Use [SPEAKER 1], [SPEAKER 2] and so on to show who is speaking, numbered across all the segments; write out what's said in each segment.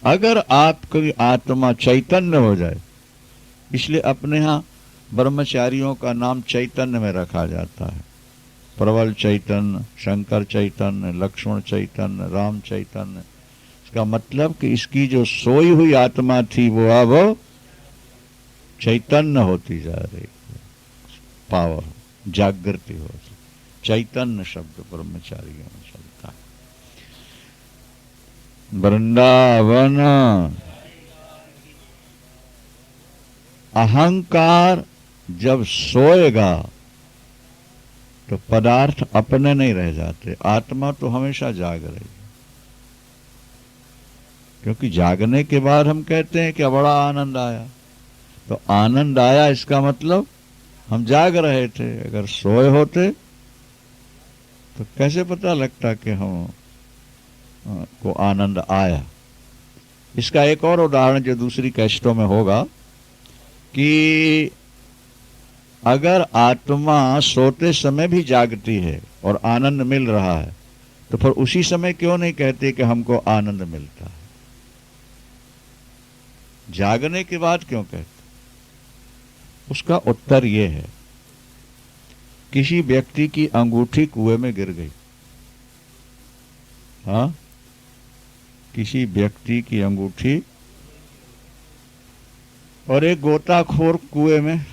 [SPEAKER 1] अगर आपकी आत्मा चैतन्य हो जाए, इसलिए अपने यहाँ ब्रह्मचारियों का नाम चैतन्य में रखा जाता है। प्रबल चैतन्य, शंकर चैतन्य, लक्ष्मण चैतन्य, राम चैतन्य। इसका मतलब कि इसकी जो सोई हुई आत्मा थी वो अब चैतन्य होती जा रही, पावर, जागृति हो। चैतन्य शब्द ब्रह्मचारियों में चलता है। वृंदावन अहंकार जब सोएगा तो पदार्थ अपने नहीं रह जाते, आत्मा तो हमेशा जाग रही है। क्योंकि जागने के बाद हम कहते हैं कि बड़ा आनंद आया, तो आनंद आया इसका मतलब हम जाग रहे थे। अगर सोए होते तो कैसे पता लगता कि हम को आनंद आया। इसका एक और उदाहरण जो दूसरी कैसेटों में होगा कि अगर आत्मा सोते समय भी जागती है और आनंद मिल रहा है, तो फिर उसी समय क्यों नहीं कहते कि हमको आनंद मिलता है? जागने के बाद क्यों कहते? उसका उत्तर यह है, किसी व्यक्ति की अंगूठी कुएं में गिर गई। हाँ, किसी व्यक्ति की अंगूठी, और एक गोताखोर कुएं में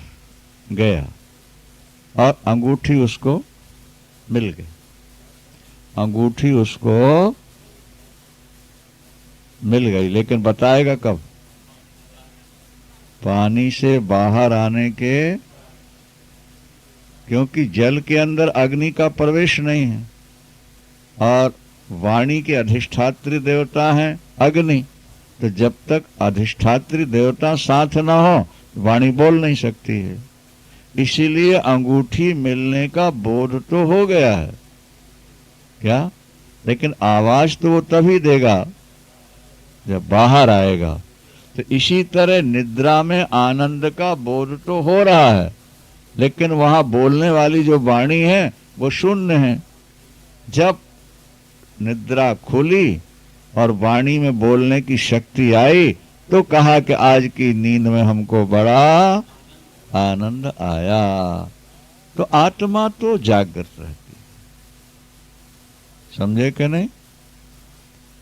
[SPEAKER 1] गया और अंगूठी उसको मिल गई। अंगूठी उसको मिल गई, लेकिन बताएगा कब? पानी से बाहर आने के, क्योंकि जल के अंदर अग्नि का प्रवेश नहीं है और वाणी के अधिष्ठात्री देवता है अग्नि, तो जब तक अधिष्ठात्री देवता साथ न हो वाणी बोल नहीं सकती है। इसीलिए अंगूठी मिलने का बोध तो हो गया है क्या, लेकिन आवाज तो वो तभी देगा जब बाहर आएगा। तो इसी तरह निद्रा में आनंद का बोध तो हो रहा है, लेकिन वहां बोलने वाली जो वाणी है वो शून्य है। जब निद्रा खुली और वाणी में बोलने की शक्ति आई तो कहा कि आज की नींद में हमको बड़ा आनंद आया। तो आत्मा तो जागृत रहती, समझे कि नहीं?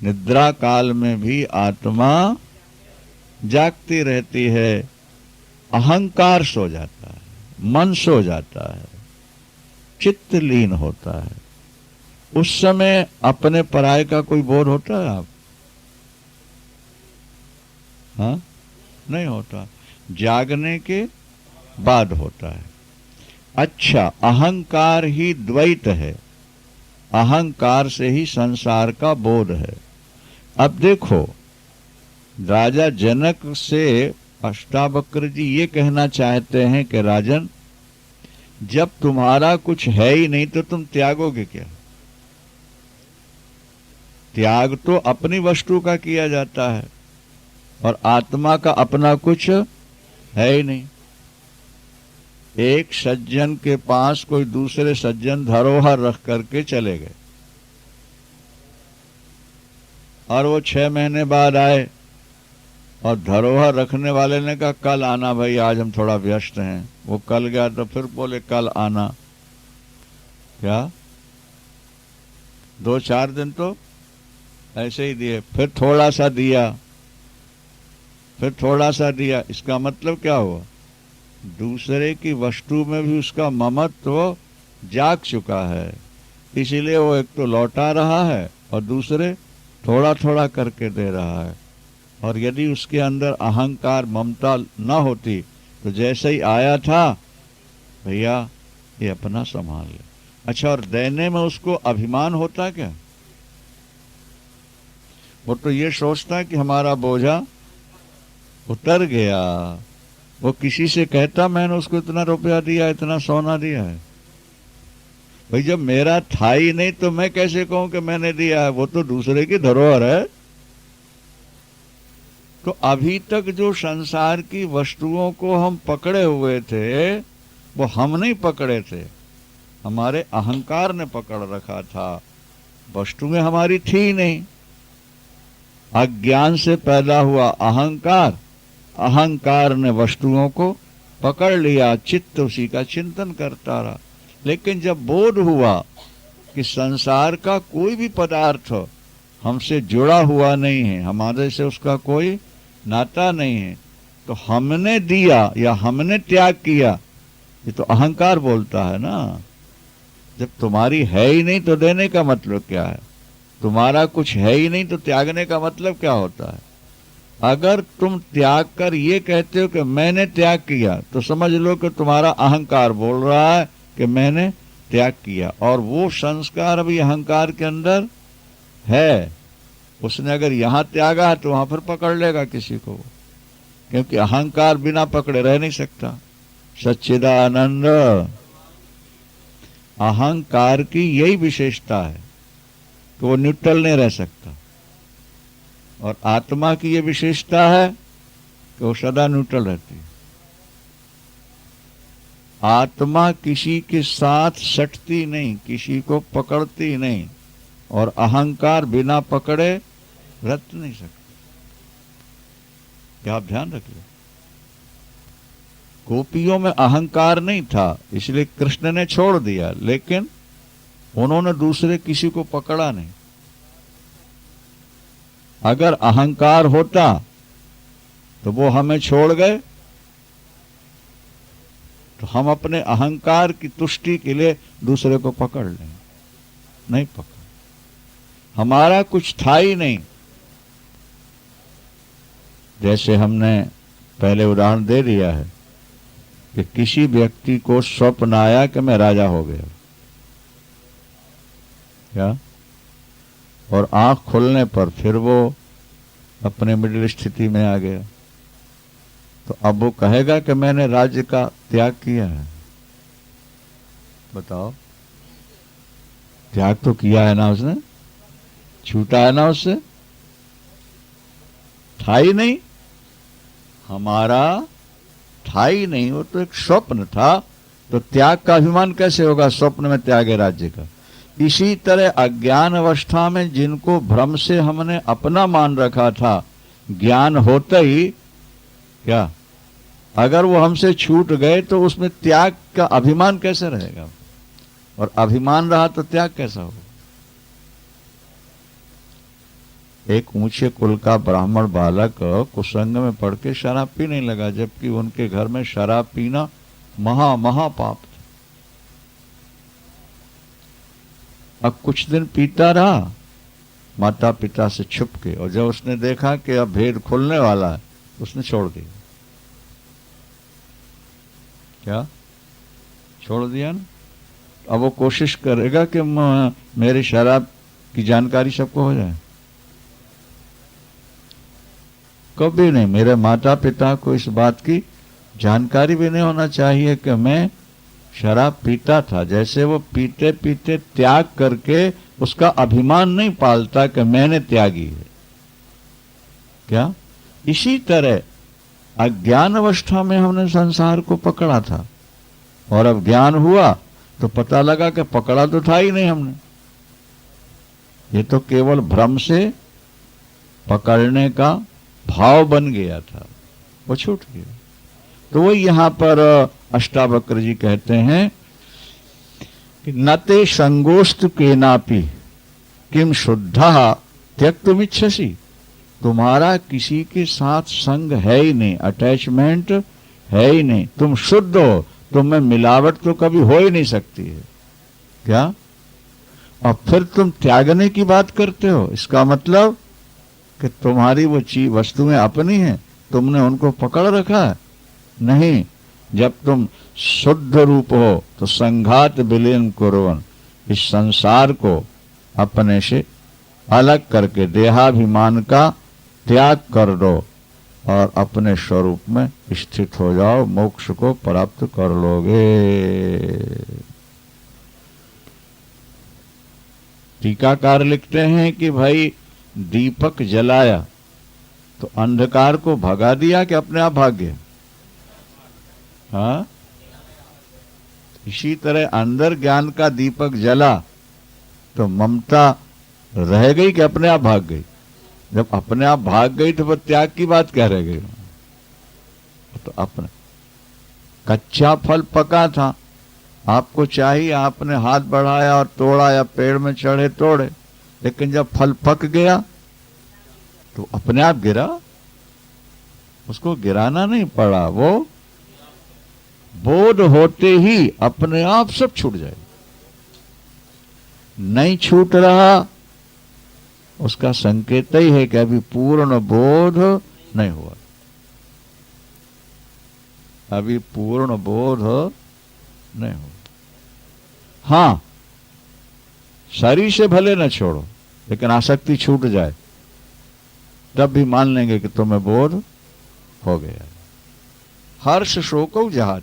[SPEAKER 1] निद्रा काल में भी आत्मा जागती रहती है। अहंकार सो जाता है, मन सो जाता है, चित्त लीन होता है। उस समय अपने पराये का कोई बोध होता है आप? हाँ, नहीं होता। जागने के बाद होता है। अच्छा, अहंकार ही द्वैत है, अहंकार से ही संसार का बोध है। अब देखो, राजा जनक से अष्टावक्र जी ये कहना चाहते हैं कि राजन, जब तुम्हारा कुछ है ही नहीं तो तुम त्यागोगे क्या? त्याग तो अपनी वस्तु का किया जाता है और आत्मा का अपना कुछ है ही नहीं। एक सज्जन के पास कोई दूसरे सज्जन धरोहर रख करके चले गए और वो 6 महीने बाद आए और धरोहर रखने वाले ने कहा कल आना भाई, आज हम थोड़ा व्यस्त हैं। वो कल गया तो फिर बोले कल आना। क्या 2-4 दिन तो ऐसे ही दिए, फिर थोड़ा सा दिया, फिर थोड़ा सा दिया। इसका मतलब क्या हुआ? दूसरे की वस्तु में भी उसका ममत्व जाग चुका है, इसीलिए वो एक तो लौटा रहा है और दूसरे थोड़ा थोड़ा करके दे रहा है। और यदि उसके अंदर अहंकार ममता न होती तो जैसे ही आया था, भैया ये अपना संभाल ले। अच्छा, और देने में उसको अभिमान होता क्या? वो तो ये सोचता है कि हमारा बोझा उतर गया। वो किसी से कहता मैंने उसको इतना रुपया दिया, इतना सोना दिया है। भाई जब मेरा था ही नहीं तो मैं कैसे कहूं कि मैंने दिया है? वो तो दूसरे की धरोहर है। तो अभी तक जो संसार की वस्तुओं को हम पकड़े हुए थे वो हम नहीं पकड़े थे, हमारे अहंकार ने पकड़ रखा था। वस्तुएं हमारी थी नहीं। अज्ञान से पैदा हुआ अहंकार, अहंकार ने वस्तुओं को पकड़ लिया, चित्त उसी का चिंतन करता रहा। लेकिन जब बोध हुआ कि संसार का कोई भी पदार्थ हमसे जुड़ा हुआ नहीं है, हमारे से उसका कोई नाता नहीं है, तो हमने दिया या हमने त्याग किया, ये तो अहंकार बोलता है ना। जब तुम्हारी है ही नहीं तो देने का मतलब क्या है? तुम्हारा कुछ है ही नहीं तो त्यागने का मतलब क्या होता है? अगर तुम त्याग कर ये कहते हो कि मैंने त्याग किया, तो समझ लो कि तुम्हारा अहंकार बोल रहा है कि मैंने त्याग किया, और वो संस्कार अभी अहंकार के अंदर है। उसने अगर यहां त्यागा है तो वहां पर पकड़ लेगा किसी को, क्योंकि अहंकार बिना पकड़े रह नहीं सकता। सच्चिदानंद, अहंकार की यही विशेषता है कि वो न्यूट्रल नहीं रह सकता, और आत्मा की ये विशेषता है कि वो सदा न्यूट्रल रहती है। आत्मा किसी के साथ सटती नहीं, किसी को पकड़ती नहीं, और अहंकार बिना पकड़े रत नहीं सकता। क्या आप ध्यान रखिए, गोपियों में अहंकार नहीं था, इसलिए कृष्ण ने छोड़ दिया, लेकिन उन्होंने दूसरे किसी को पकड़ा नहीं। अगर अहंकार होता तो वो हमें छोड़ गए, तो हम अपने अहंकार की तुष्टि के लिए दूसरे को पकड़ लें, नहीं पकड़। हमारा कुछ था ही नहीं। जैसे हमने पहले उदाहरण दे दिया है कि किसी व्यक्ति को स्वप्न आया कि मैं राजा हो गया, क्या? और आंख खुलने पर फिर वो अपने मिडिल स्थिति में आ गया, तो अब वो कहेगा कि मैंने राज्य का त्याग किया है? बताओ, त्याग तो किया है ना उसने, छूटा है ना उससे, था ही नहीं, हमारा था ही नहीं, वो तो एक स्वप्न था। तो त्याग का अभिमान कैसे होगा स्वप्न में त्यागे राज्य का? इसी तरह अज्ञान अवस्था में जिनको भ्रम से हमने अपना मान रखा था, ज्ञान होते ही क्या, अगर वो हमसे छूट गए तो उसमें त्याग का अभिमान कैसे रहेगा? और अभिमान रहा तो त्याग कैसा होगा? एक ऊंचे कुल का ब्राह्मण बालक कुसंग में पड़ के शराब पीने लगा, जबकि उनके घर में शराब पीना महापाप था। अब कुछ दिन पीता रहा माता पिता से छुप के, और जब उसने देखा कि अब भेद खुलने वाला है, उसने छोड़ दिया। क्या छोड़ दिया ना? अब वो कोशिश करेगा कि मेरी शराब की जानकारी सबको हो जाए? कभी नहीं। मेरे माता पिता को इस बात की जानकारी भी नहीं होना चाहिए कि मैं शराब पीता था। जैसे वो पीते पीते त्याग करके उसका अभिमान नहीं पालता कि मैंने त्यागी है, क्या? इसी तरह अज्ञान अवस्था में हमने संसार को पकड़ा था, और अब ज्ञान हुआ तो पता लगा कि पकड़ा तो था ही नहीं हमने, ये तो केवल भ्रम से पकड़ने का भाव बन गया था, वो छूट गया। तो वो यहां पर अष्टावक्र जी कहते हैं कि नते संगोस्त केनापि किम शुद्धा त्यक्तुमिच्छसि। तुम्हारा किसी के साथ संग है ही नहीं, अटैचमेंट है ही नहीं, तुम शुद्ध हो, तुम में मिलावट तो कभी हो ही नहीं सकती है, क्या? और फिर तुम त्यागने की बात करते हो, इसका मतलब कि तुम्हारी वो चीज वस्तुएं अपनी हैं, तुमने उनको पकड़ रखा है? नहीं, जब तुम शुद्ध रूप हो तो संघात विलीन कुर्वन्, इस संसार को अपने से अलग करके देहाभिमान का त्याग कर दो और अपने स्वरूप में स्थित हो जाओ, मोक्ष को प्राप्त कर लोगे। टीकाकार लिखते हैं कि भाई दीपक जलाया तो अंधकार को भगा दिया कि अपने आप भाग गया? हाँ, इसी तरह अंदर ज्ञान का दीपक जला तो ममता रह गई कि अपने आप भाग गई? जब अपने आप भाग गई तो फिर त्याग की बात कह रह गई। तो अपने कच्चा फल पका था, आपको चाहिए, आपने हाथ बढ़ाया और तोड़ा, या पेड़ में चढ़े तोड़े, लेकिन जब फल पक गया तो अपने आप गिरा, उसको गिराना नहीं पड़ा। वो बोध होते ही अपने आप सब छूट जाए। नहीं छूट रहा, उसका संकेत ही है कि अभी पूर्ण बोध नहीं हुआ, अभी पूर्ण बोध नहीं हुआ। हां, शरीर से भले न छोड़ो, लेकिन आसक्ति छूट जाए तब भी मान लेंगे कि तुम्हें बोध हो गया। हर्ष शोको जहाज,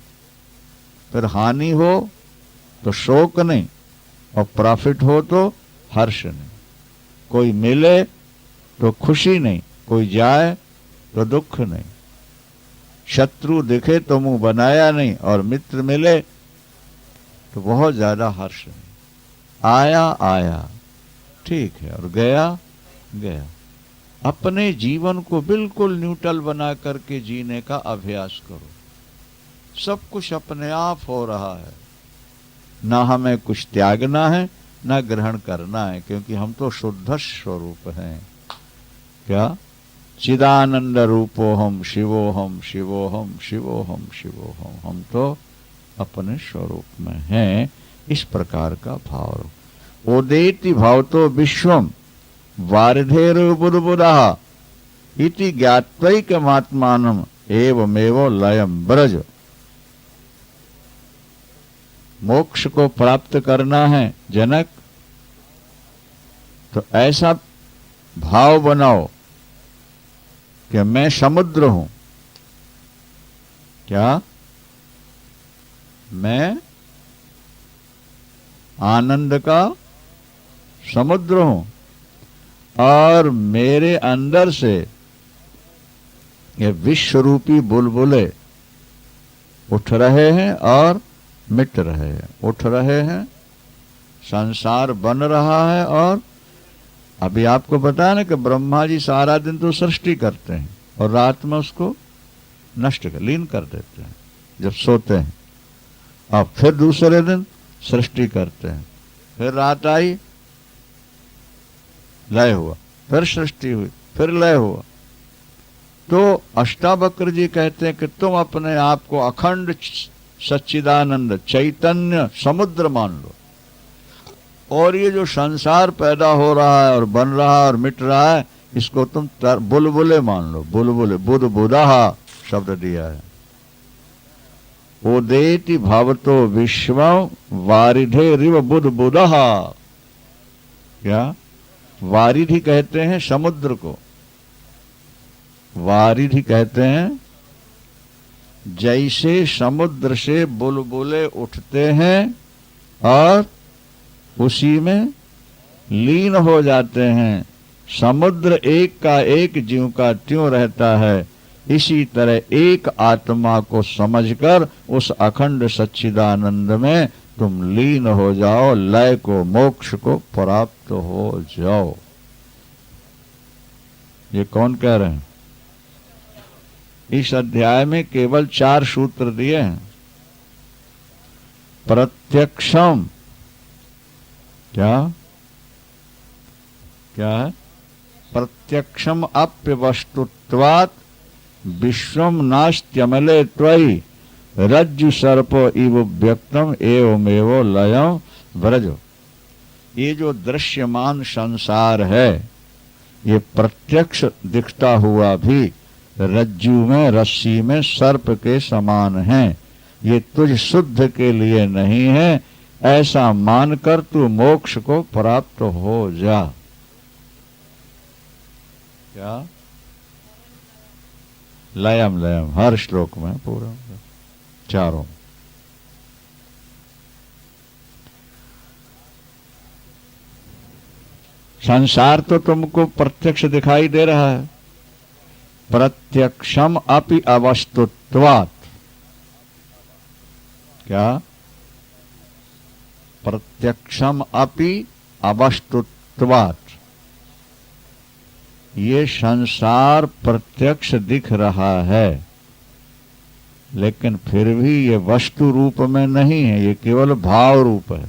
[SPEAKER 1] फिर हानि हो तो शोक नहीं, और प्रॉफिट हो तो हर्ष नहीं। कोई मिले तो खुशी नहीं, कोई जाए तो दुख नहीं। शत्रु दिखे तो मुंह बनाया नहीं, और मित्र मिले तो बहुत ज्यादा हर्ष नहीं। आया आया ठीक है, और गया गया। अपने जीवन को बिल्कुल न्यूट्रल बना करके जीने का अभ्यास करो। सब कुछ अपने आप हो रहा है, ना हमें कुछ त्यागना है ना ग्रहण करना है, क्योंकि हम तो शुद्ध स्वरूप हैं। क्या? चिदानंद रूपोहम शिवोहम शिवोहम शिवोहम शिवोहम। हम तो अपने स्वरूप में हैं। इस प्रकार का भाव। उदेति भावतो विश्वम वारिधेरुबुदबुदः इति ज्ञात्वैकमात्मानम् एवमेव लयम ब्रज। मोक्ष को प्राप्त करना है जनक, तो ऐसा भाव बनाओ कि मैं समुद्र हूं। क्या? मैं आनंद का समुद्र हूं, और मेरे अंदर से ये विश्व रूपी बुलबुले उठ रहे हैं और मिट रहे हैं, उठ रहे हैं। संसार बन रहा है, और अभी आपको बताया ना कि ब्रह्मा जी सारा दिन तो सृष्टि करते हैं और रात में उसको नष्ट कर लीन कर देते हैं जब सोते हैं। अब फिर दूसरे दिन सृष्टि करते हैं, फिर रात आई, लय हुआ, फिर सृष्टि हुई, फिर लय हुआ। तो अष्टावक्र जी कहते हैं कि तुम अपने आप को अखंड सच्चिदानंद चैतन्य समुद्र मान लो, और ये जो संसार पैदा हो रहा है और बन रहा है और मिट रहा है, इसको तुम बुलबुले मान लो। बुलबुले, बुध बुधा शब्द दिया है। उदेति भवतो विश्वम वारिधे रिव बुध बुदः। क्या? वारिधि कहते हैं समुद्र को, वारिधि कहते हैं जैसे समुद्र से बुलबुले उठते हैं और उसी में लीन हो जाते हैं। समुद्र एक का एक ज्यों का त्यों रहता है, इसी तरह एक आत्मा को समझकर उस अखंड सच्चिदानंद में तुम लीन हो जाओ, लय को, मोक्ष को प्राप्त हो जाओ। ये कौन कह रहे हैं? इस अध्याय में केवल 4 सूत्र दिए हैं। प्रत्यक्षम, क्या क्या है? प्रत्यक्षम अप्यवस्तुत्वात् विश्वम नास्त्यमले त्वयि रज्जु सर्प इव व्यक्तम एवमेव लयम व्रज। ये जो दृश्यमान संसार है, ये प्रत्यक्ष दिखता हुआ भी रज्जु में, रस्सी में सर्प के समान है। ये तुझ शुद्ध के लिए नहीं है, ऐसा मानकर तू मोक्ष को प्राप्त हो जा। क्या? लयम लयम हर श्लोक में पूरा, चारों। संसार तो तुमको प्रत्यक्ष दिखाई दे रहा है। प्रत्यक्षम अपि अवस्तुत्वात्। क्या? प्रत्यक्षम अपि अवस्तुत्वात्। ये संसार प्रत्यक्ष दिख रहा है, लेकिन फिर भी ये वस्तु रूप में नहीं है, ये केवल भाव रूप है।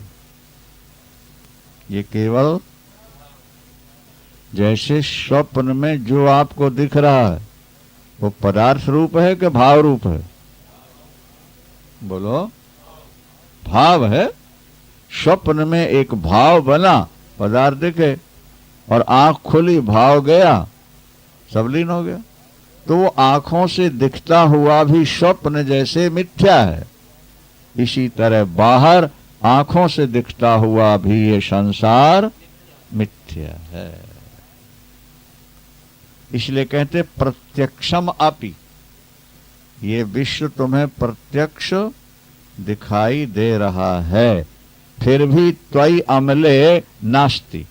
[SPEAKER 1] ये केवल जैसे स्वप्न में जो आपको दिख रहा है वो पदार्थ रूप है कि भाव रूप है? बोलो। भाव है। स्वप्न में एक भाव बना, पदार्थ दिखे, और आंख खुली, भाव गया, सब लीन हो गया। तो वो आंखों से दिखता हुआ भी स्वप्न जैसे मिथ्या है, इसी तरह बाहर आंखों से दिखता हुआ भी ये संसार मिथ्या है। इसलिए कहते प्रत्यक्षम अपि, ये विश्व तुम्हें प्रत्यक्ष दिखाई दे रहा है, फिर भी त्वयि अमले नास्ति,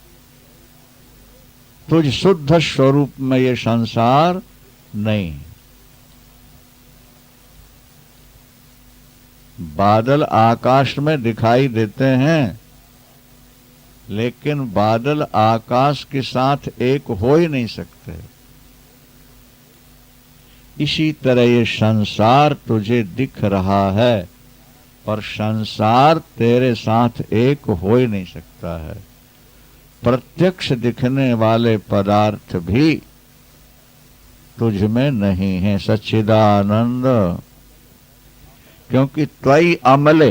[SPEAKER 1] तुझ शुद्ध स्वरूप में ये संसार नहीं। बादल आकाश में दिखाई देते हैं, लेकिन बादल आकाश के साथ एक हो ही नहीं सकते। इसी तरह ये संसार तुझे दिख रहा है, पर संसार तेरे साथ एक हो ही नहीं सकता है। प्रत्यक्ष दिखने वाले पदार्थ भी तुझ में नहीं है, सच्चिदानंद। क्योंकि त्वयि अमले,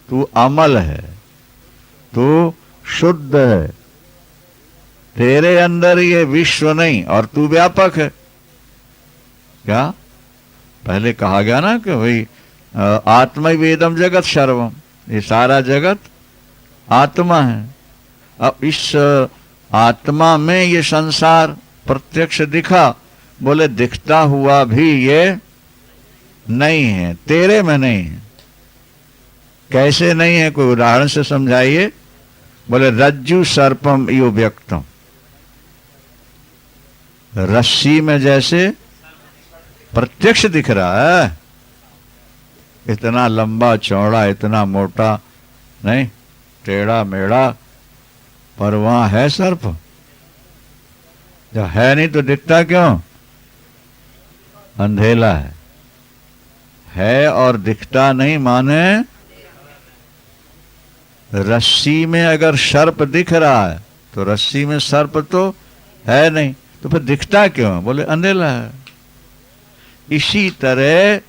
[SPEAKER 1] तू अमल है, तू शुद्ध है, तेरे अंदर ये विश्व नहीं, और तू व्यापक है। क्या पहले कहा गया ना कि भाई आत्मा वेदम जगत सर्वम, ये सारा जगत आत्मा है। अब इस आत्मा में ये संसार प्रत्यक्ष दिखा, बोले दिखता हुआ भी ये नहीं है, तेरे में नहीं है। कैसे नहीं है, कोई उदाहरण से समझाइए। बोले रज्जु सर्पम इव व्यक्तम, रस्सी में जैसे प्रत्यक्ष दिख रहा है, इतना लंबा चौड़ा, इतना मोटा नहीं, टेढ़ा मेढ़ा, पर वहां है सर्प। जब है नहीं तो दिखता क्यों? अंधेला है और दिखता नहीं, माने रस्सी में अगर सर्प दिख रहा है तो रस्सी में सर्प तो है नहीं, तो फिर दिखता क्यों? बोले अंधेला है। इसी तरह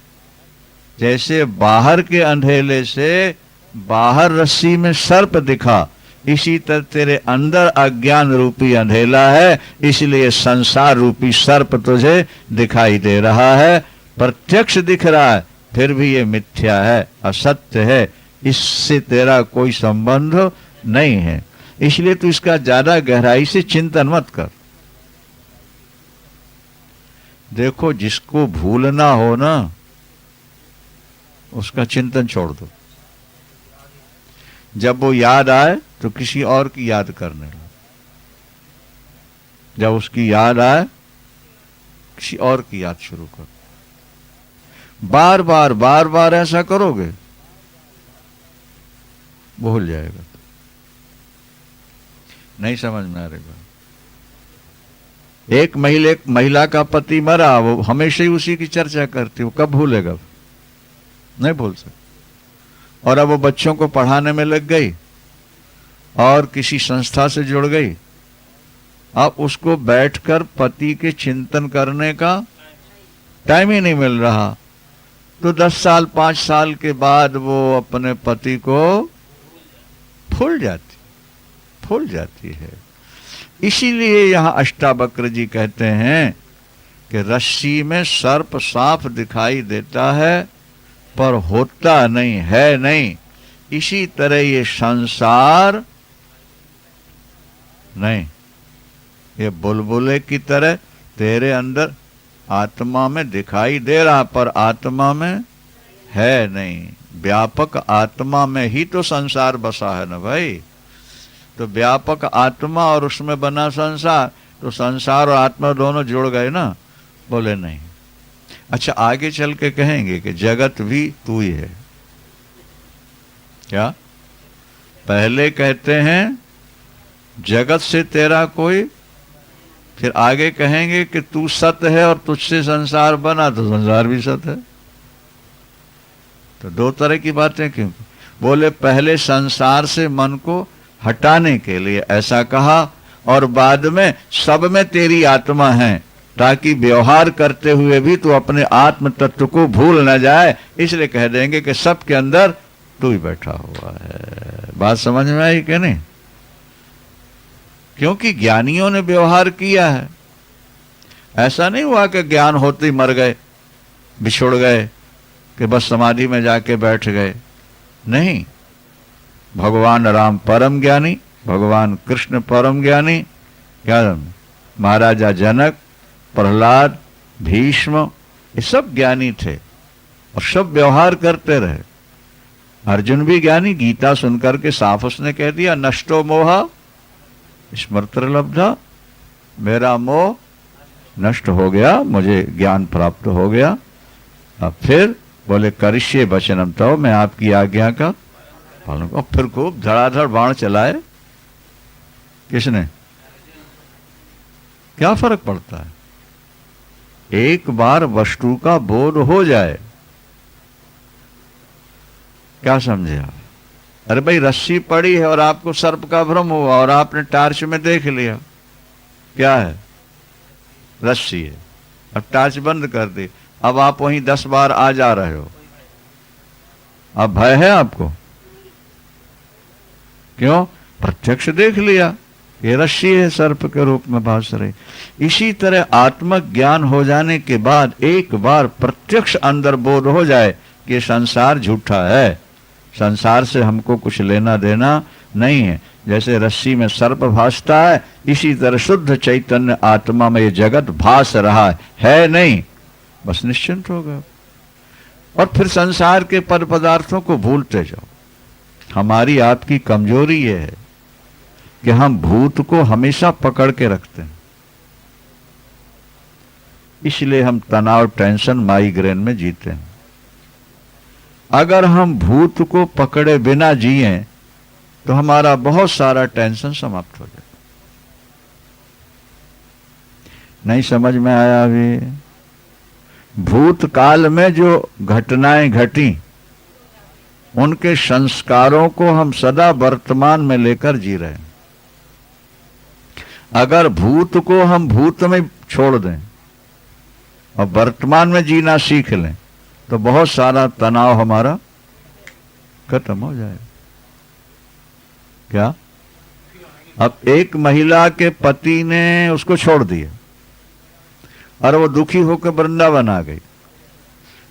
[SPEAKER 1] जैसे बाहर के अंधेले से बाहर रस्सी में सर्प दिखा, इसी तरह तेरे अंदर अज्ञान रूपी अंधेला है, इसलिए संसार रूपी सर्प तुझे दिखाई दे रहा है। प्रत्यक्ष दिख रहा है, फिर भी ये मिथ्या है, असत्य है, इससे तेरा कोई संबंध नहीं है। इसलिए तू इसका ज्यादा गहराई से चिंतन मत कर। देखो, जिसको भूलना हो ना, उसका चिंतन छोड़ दो। जब वो याद आए तो किसी और की याद करने लगे, जब उसकी याद आए किसी और की याद शुरू करो। बार बार ऐसा करोगे, भूल जाएगा। नहीं समझ में आ रहेगा। एक महिला का पति मरा, वो हमेशा ही उसी की चर्चा करती, वो कब भूलेगा? नहीं भूल सकती। और अब वो बच्चों को पढ़ाने में लग गई और किसी संस्था से जुड़ गई, अब उसको बैठकर पति के चिंतन करने का टाइम ही नहीं मिल रहा। तो 10 साल 5 साल के बाद वो अपने पति को भूल जाती है। इसीलिए यहां अष्टावक्र जी कहते हैं कि रस्सी में सर्प साफ दिखाई देता है, पर होता नहीं, है नहीं। इसी तरह ये संसार नहीं, ये बुलबुले की तरह तेरे अंदर आत्मा में दिखाई दे रहा, पर आत्मा में है नहीं। व्यापक आत्मा में ही तो संसार बसा है ना भाई। तो व्यापक आत्मा और उसमें बना संसार, तो संसार और आत्मा दोनों जुड़ गए ना? बोले नहीं। अच्छा, आगे चल के कहेंगे कि जगत भी तू ही है। क्या? पहले कहते हैं जगत से तेरा कोई फिर आगे कहेंगे कि तू सत्य है और तुझसे संसार बना, तो संसार भी सत्य है। तो दो तरह की बातें क्यों? बोले पहले संसार से मन को हटाने के लिए ऐसा कहा, और बाद में सब में तेरी आत्मा है, ताकि व्यवहार करते हुए भी तू अपने आत्म तत्व को भूल न जाए, इसलिए कह देंगे कि सबके अंदर तू ही बैठा हुआ है। बात समझ में आई कि नहीं? क्योंकि ज्ञानियों ने व्यवहार किया है। ऐसा नहीं हुआ कि ज्ञान होते ही मर गए, बिछुड़ गए, कि बस समाधि में जाके बैठ गए। नहीं, भगवान राम परम ज्ञानी, भगवान कृष्ण परम ज्ञानी, क्या महाराजा जनक, प्रहलाद, भीष्म, ये सब ज्ञानी थे और सब व्यवहार करते रहे। अर्जुन भी ज्ञानी, गीता सुनकर के साफ उसने कह दिया, नष्टो मोह स्मृति लब्धा, मेरा मोह नष्ट हो गया, मुझे ज्ञान प्राप्त हो गया। अब फिर बोले करिष्ये वचनम तव, मैं आपकी आज्ञा का पालन करूं। फिर खूब धड़ाधड़ बाण चलाए। किसने? क्या फर्क पड़ता है? एक बार वस्तु का बोध हो जाए, क्या समझे आप? अरे भाई रस्सी पड़ी है और आपको सर्प का भ्रम हुआ और आपने टार्च में देख लिया, क्या है? रस्सी है। अब टार्च बंद कर दी, अब आप वहीं 10 बार आ जा रहे हो, अब भय है आपको? क्यों? प्रत्यक्ष देख लिया, ये रस्सी है, सर्प के रूप में भास रही। इसी तरह आत्मक ज्ञान हो जाने के बाद एक बार प्रत्यक्ष अंदर बोध हो जाए कि संसार झूठा है, संसार से हमको कुछ लेना देना नहीं है। जैसे रस्सी में सर्प भासता है, इसी तरह शुद्ध चैतन्य आत्मा में ये जगत भास रहा है नहीं, बस निश्चिंत हो गए। और फिर संसार के पद पदार्थों को भूलते जाओ। हमारी आपकी कमजोरी ये है कि हम भूत को हमेशा पकड़ के रखते हैं, इसलिए हम तनाव, टेंशन, माइग्रेन में जीते हैं। अगर हम भूत को पकड़े बिना जिए तो हमारा बहुत सारा टेंशन समाप्त हो जाए। नहीं समझ में आया? अभी भूतकाल में जो घटनाएं घटी, उनके संस्कारों को हम सदा वर्तमान में लेकर जी रहे हैं। अगर भूत को हम भूत में छोड़ दें और वर्तमान में जीना सीख लें, तो बहुत सारा तनाव हमारा खत्म हो जाएगा। क्या? अब एक महिला के पति ने उसको छोड़ दिया और वो दुखी होकर वृंदावन आ गई,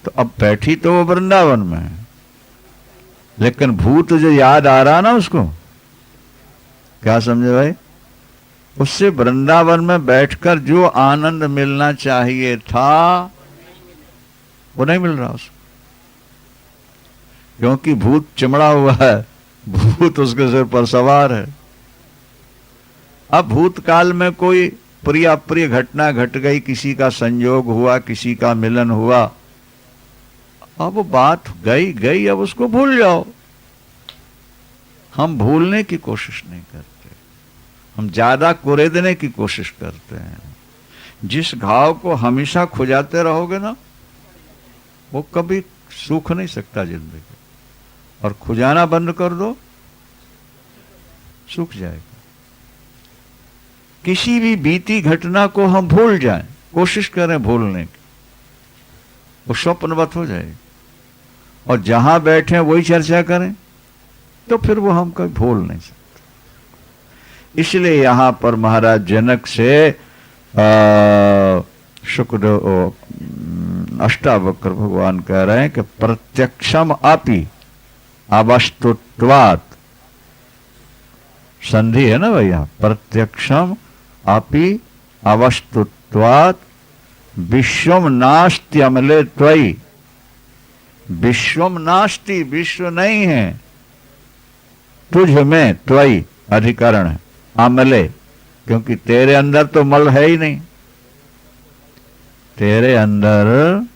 [SPEAKER 1] तो अब बैठी तो वो वृंदावन में है, लेकिन भूत जो याद आ रहा ना उसको, क्या समझे भाई? उससे वृंदावन में बैठकर जो आनंद मिलना चाहिए था वो नहीं मिल रहा उसको, क्योंकि भूत चिमड़ा हुआ है, भूत उसके सिर पर सवार है। अब भूतकाल में कोई प्रिय अप्रिय घटना घट गई, किसी का संयोग हुआ, किसी का मिलन हुआ, अब वो बात गई गई, अब उसको भूल जाओ। हम भूलने की कोशिश नहीं करते, हम ज्यादा कुरेदने की कोशिश करते हैं। जिस घाव को हमेशा खुजाते रहोगे ना, वो कभी सूख नहीं सकता जिंदगी, और खुजाना बंद कर दो, सूख जाएगा। किसी भी बीती घटना को हम भूल जाएं, कोशिश करें भूलने की, वो स्वप्नवत हो जाएगी। और जहां बैठे वही चर्चा करें, तो फिर वो हम कभी भूल नहीं सकते। इसलिए यहां पर महाराज जनक से शुक्र अष्टावक्र भगवान कह रहे हैं कि प्रत्यक्षम अपि अवस्तुत्वात्, संधि है ना भैया, प्रत्यक्षम अपि अवस्तुत्वात् विश्वम नास्ति अमले त्वयि। विश्वम नास्ति, विश्व नहीं है तुझ में, त्वयि अधिकरण है, अमले, क्योंकि तेरे अंदर तो मल है ही नहीं, तेरे अंदर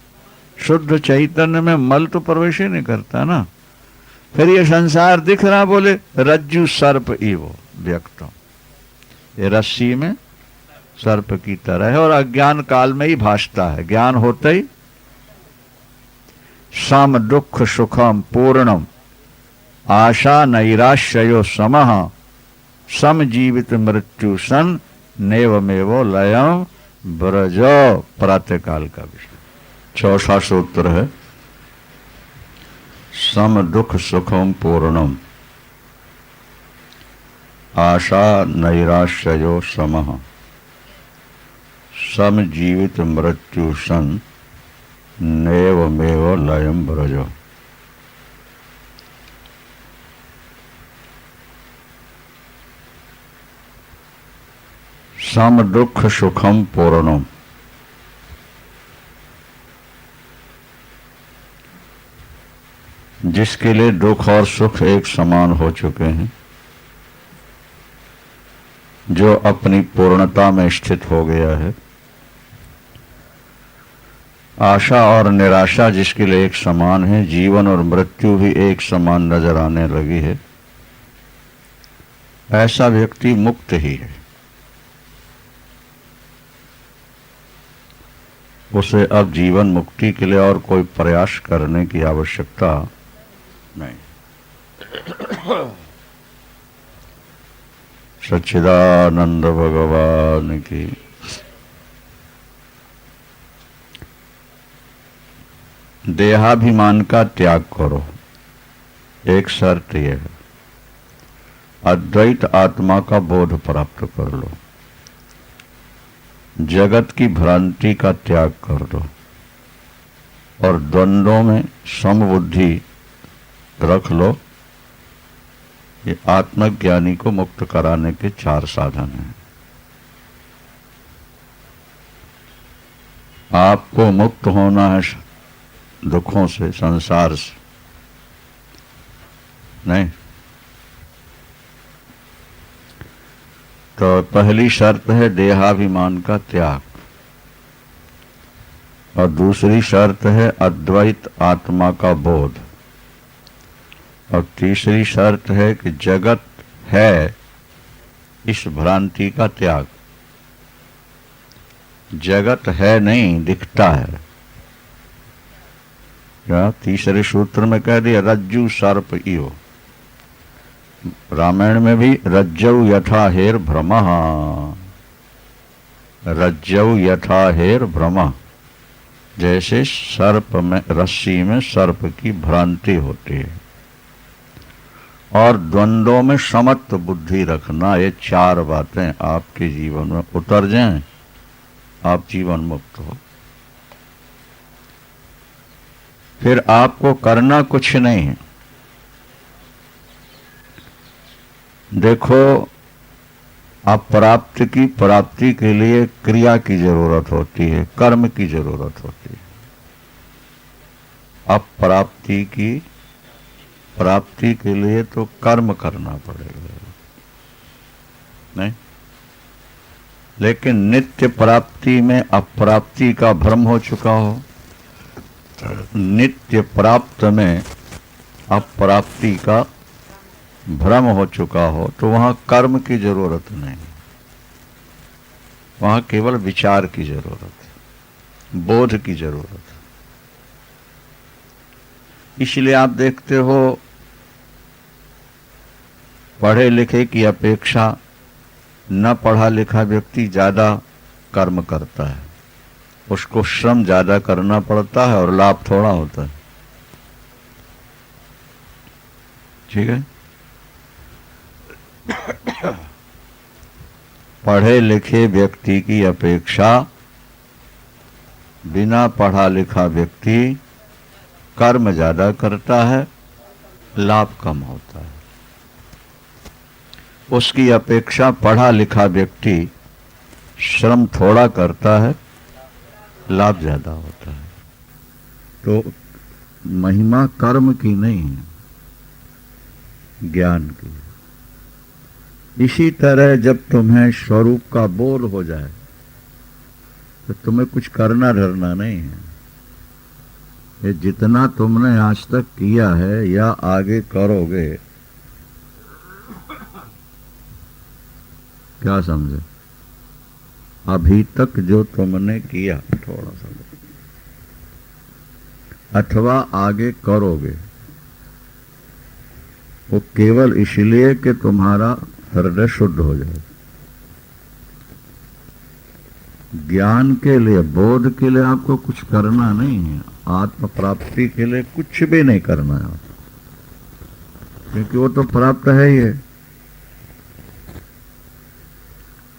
[SPEAKER 1] शुद्ध चैतन्य में मल तो प्रवेश ही नहीं करता ना। फिर ये संसार दिख रहा, बोले रज्जु सर्प इवो व्यक्तम, ये रस्सी में सर्प की तरह है और अज्ञान काल में ही भासता है। ज्ञान होते ही सम दुख सुखम पूर्णम आशा नैराश्यो समः सम जीवित मृत्यु सन नेवमेवो लयम ब्रजो। प्रातः काल का विषय। चौथा सूत्र है सम दुख सुखम पूर्णम आशा नैराश्यो समः सम जीवित मृत्यु सन नेवमेव लयम ब्रजो। सम दुख सुखम पूर्णम। जिसके लिए दुख और सुख एक समान हो चुके हैं, जो अपनी पूर्णता में स्थित हो गया है। आशा और निराशा जिसके लिए एक समान है, जीवन और मृत्यु भी एक समान नजर आने लगी है, ऐसा व्यक्ति मुक्त ही है। उसे अब जीवन मुक्ति के लिए और कोई प्रयास करने की आवश्यकता नहीं। सच्चिदानंद भगवान की। देहाभिमान का त्याग करो। एक शर्त यह है, अद्वैत आत्मा का बोध प्राप्त कर लो। जगत की भ्रांति का त्याग कर दो और द्वंद्वों में समबुद्धि रख लो। ये आत्मज्ञानी को मुक्त कराने के 4 साधन हैं। आपको मुक्त होना है दुखों से, संसार से नहीं। तो पहली शर्त है देहाभिमान का त्याग और दूसरी शर्त है अद्वैत आत्मा का बोध और तीसरी शर्त है कि जगत है इस भ्रांति का त्याग। जगत है नहीं, दिखता है। क्या तीसरे सूत्र में कह दिया, रज्जु सर्प इव। रामायण में भी रज्जौ यथा हेर भ्रमः, रज्जौ यथा हेर भ्रमः। जैसे सर्प में, रस्सी में सर्प की भ्रांति होती है। और द्वंद्वों में समत्व बुद्धि रखना, ये 4 बातें आपके जीवन में उतर जाएं, आप जीवन मुक्त हो। फिर आपको करना कुछ नहीं है। देखो, अप्राप्त की प्राप्ति के लिए क्रिया की जरूरत होती है, कर्म की जरूरत होती है। अप्राप्ति की प्राप्ति के लिए तो कर्म करना पड़ेगा, नहीं? लेकिन नित्य प्राप्ति में अप्राप्ति का भ्रम हो चुका हो, नित्य प्राप्त में अप्राप्ति का भ्रम हो चुका हो, तो वहां कर्म की जरूरत नहीं, वहां केवल विचार की जरूरत है, बोध की जरूरत है। इसलिए आप देखते हो पढ़े लिखे की अपेक्षा न पढ़ा लिखा व्यक्ति ज्यादा कर्म करता है। उसको श्रम ज्यादा करना पड़ता है और लाभ थोड़ा होता है। ठीक है। पढ़े लिखे व्यक्ति की अपेक्षा बिना पढ़ा लिखा व्यक्ति कर्म ज्यादा करता है, लाभ कम होता है। उसकी अपेक्षा पढ़ा लिखा व्यक्ति श्रम थोड़ा करता है, लाभ ज्यादा होता है। तो महिमा कर्म की नहीं है, ज्ञान की। इसी तरह जब तुम्हें स्वरूप का बोध हो जाए तो तुम्हें कुछ करना धरना नहीं है। ये जितना तुमने आज तक किया है या आगे करोगे, क्या समझे? अभी तक जो तुमने किया थोड़ा सा, अथवा आगे करोगे, वो केवल इसलिए कि तुम्हारा हृदय शुद्ध हो जाए। ज्ञान के लिए, बोध के लिए आपको कुछ करना नहीं है, आत्म प्राप्ति के लिए कुछ भी नहीं करना है, क्योंकि वो तो प्राप्त है ही है।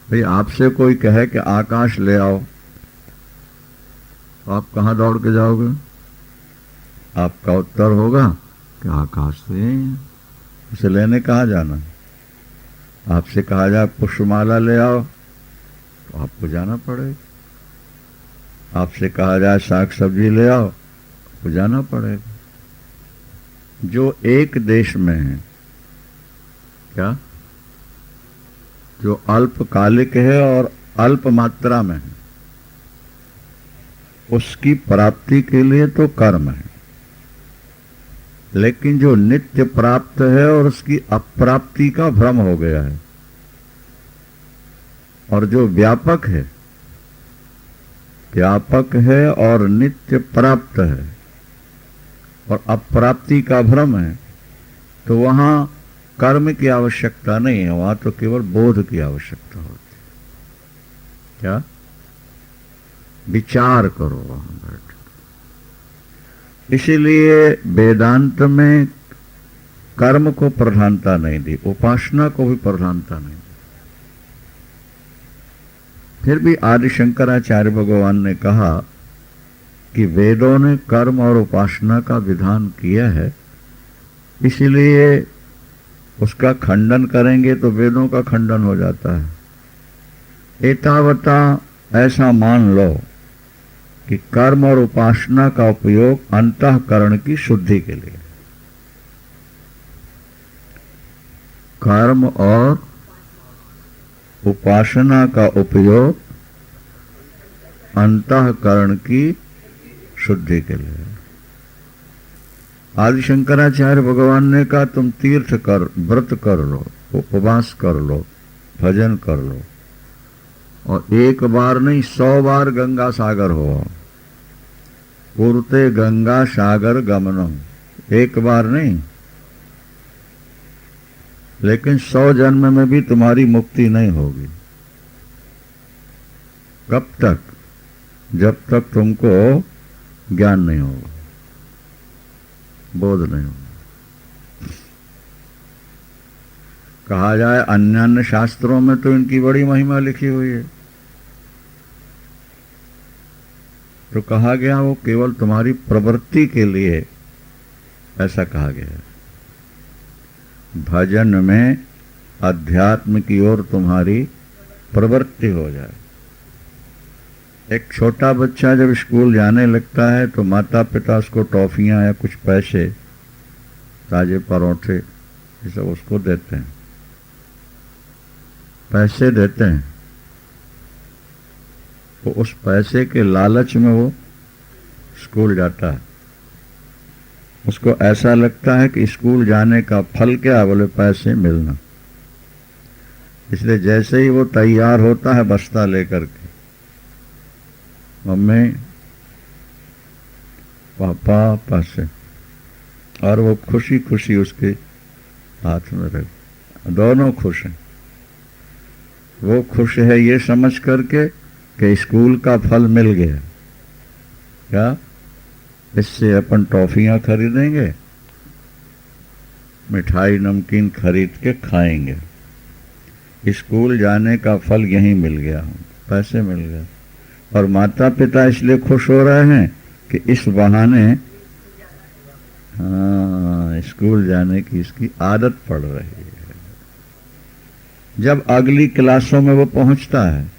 [SPEAKER 1] भाई आपसे कोई कहे कि आकाश ले आओ, तो आप कहां दौड़ के जाओगे? आपका उत्तर होगा कि आकाश से, उसे लेने कहाँ जाना है? आपसे कहा जाए पुष्पमाला ले आओ, तो आपको जाना पड़ेगा। आपसे कहा जाए साग सब्जी ले आओ, तो जाना पड़ेगा। जो एक देश में है, क्या जो अल्पकालिक है और अल्प मात्रा में है, उसकी प्राप्ति के लिए तो कर्म है, लेकिन जो नित्य प्राप्त है और उसकी अप्राप्ति का भ्रम हो गया है, और जो व्यापक है और नित्य प्राप्त है और अप्राप्ति का भ्रम है, तो वहां कर्म की आवश्यकता नहीं है, वहां तो केवल बोध की आवश्यकता होती है। क्या? विचार करो वहां बैठ। इसीलिए वेदांत में कर्म को प्रधानता नहीं दी, उपासना को भी प्रधानता नहीं दी। फिर भी आदि शंकराचार्य भगवान ने कहा कि वेदों ने कर्म और उपासना का विधान किया है, इसलिए उसका खंडन करेंगे तो वेदों का खंडन हो जाता है। एतावता ऐसा मान लो कि कर्म और उपासना का उपयोग अंतःकरण की शुद्धि के लिए, कर्म और उपासना का उपयोग अंतःकरण की शुद्धि के लिए। आदि शंकराचार्य भगवान ने कहा तुम तीर्थ कर, व्रत कर लो, उपवास कर लो, भजन कर लो, और एक बार नहीं 100 बार गंगा सागर हो। पूर्ते गंगा सागर गमनम, एक बार नहीं, लेकिन 100 जन्म में भी तुम्हारी मुक्ति नहीं होगी। कब तक? जब तक तुमको ज्ञान नहीं होगा, बोध नहीं होगा। कहा जाए अन्य अन्य शास्त्रों में तो इनकी बड़ी महिमा लिखी हुई है, तो कहा गया वो केवल तुम्हारी प्रवृत्ति के लिए ऐसा कहा गया। भजन में अध्यात्म की ओर तुम्हारी प्रवृत्ति हो जाए। एक छोटा बच्चा जब स्कूल जाने लगता है तो माता पिता उसको टॉफियां या कुछ पैसे, ताजे परोठे, ये सब उसको देते हैं, पैसे देते हैं। तो उस पैसे के लालच में वो स्कूल जाता है। उसको ऐसा लगता है कि स्कूल जाने का फल क्या? बोले पैसे मिलना। इसलिए जैसे ही वो तैयार होता है बस्ता लेकर के, मम्मी पापा पैसे, और वो खुशी खुशी उसके हाथ में रख, दोनों खुश हैं। वो खुश है ये समझ करके कि स्कूल का फल मिल गया, क्या इससे अपन टॉफियां खरीदेंगे, मिठाई नमकीन खरीद के खाएंगे, स्कूल जाने का फल यहीं मिल गया, पैसे मिल गए। और माता पिता इसलिए खुश हो रहे हैं कि इस बहाने स्कूल जाने की इसकी आदत पड़ रही है। जब अगली क्लासों में वो पहुंचता है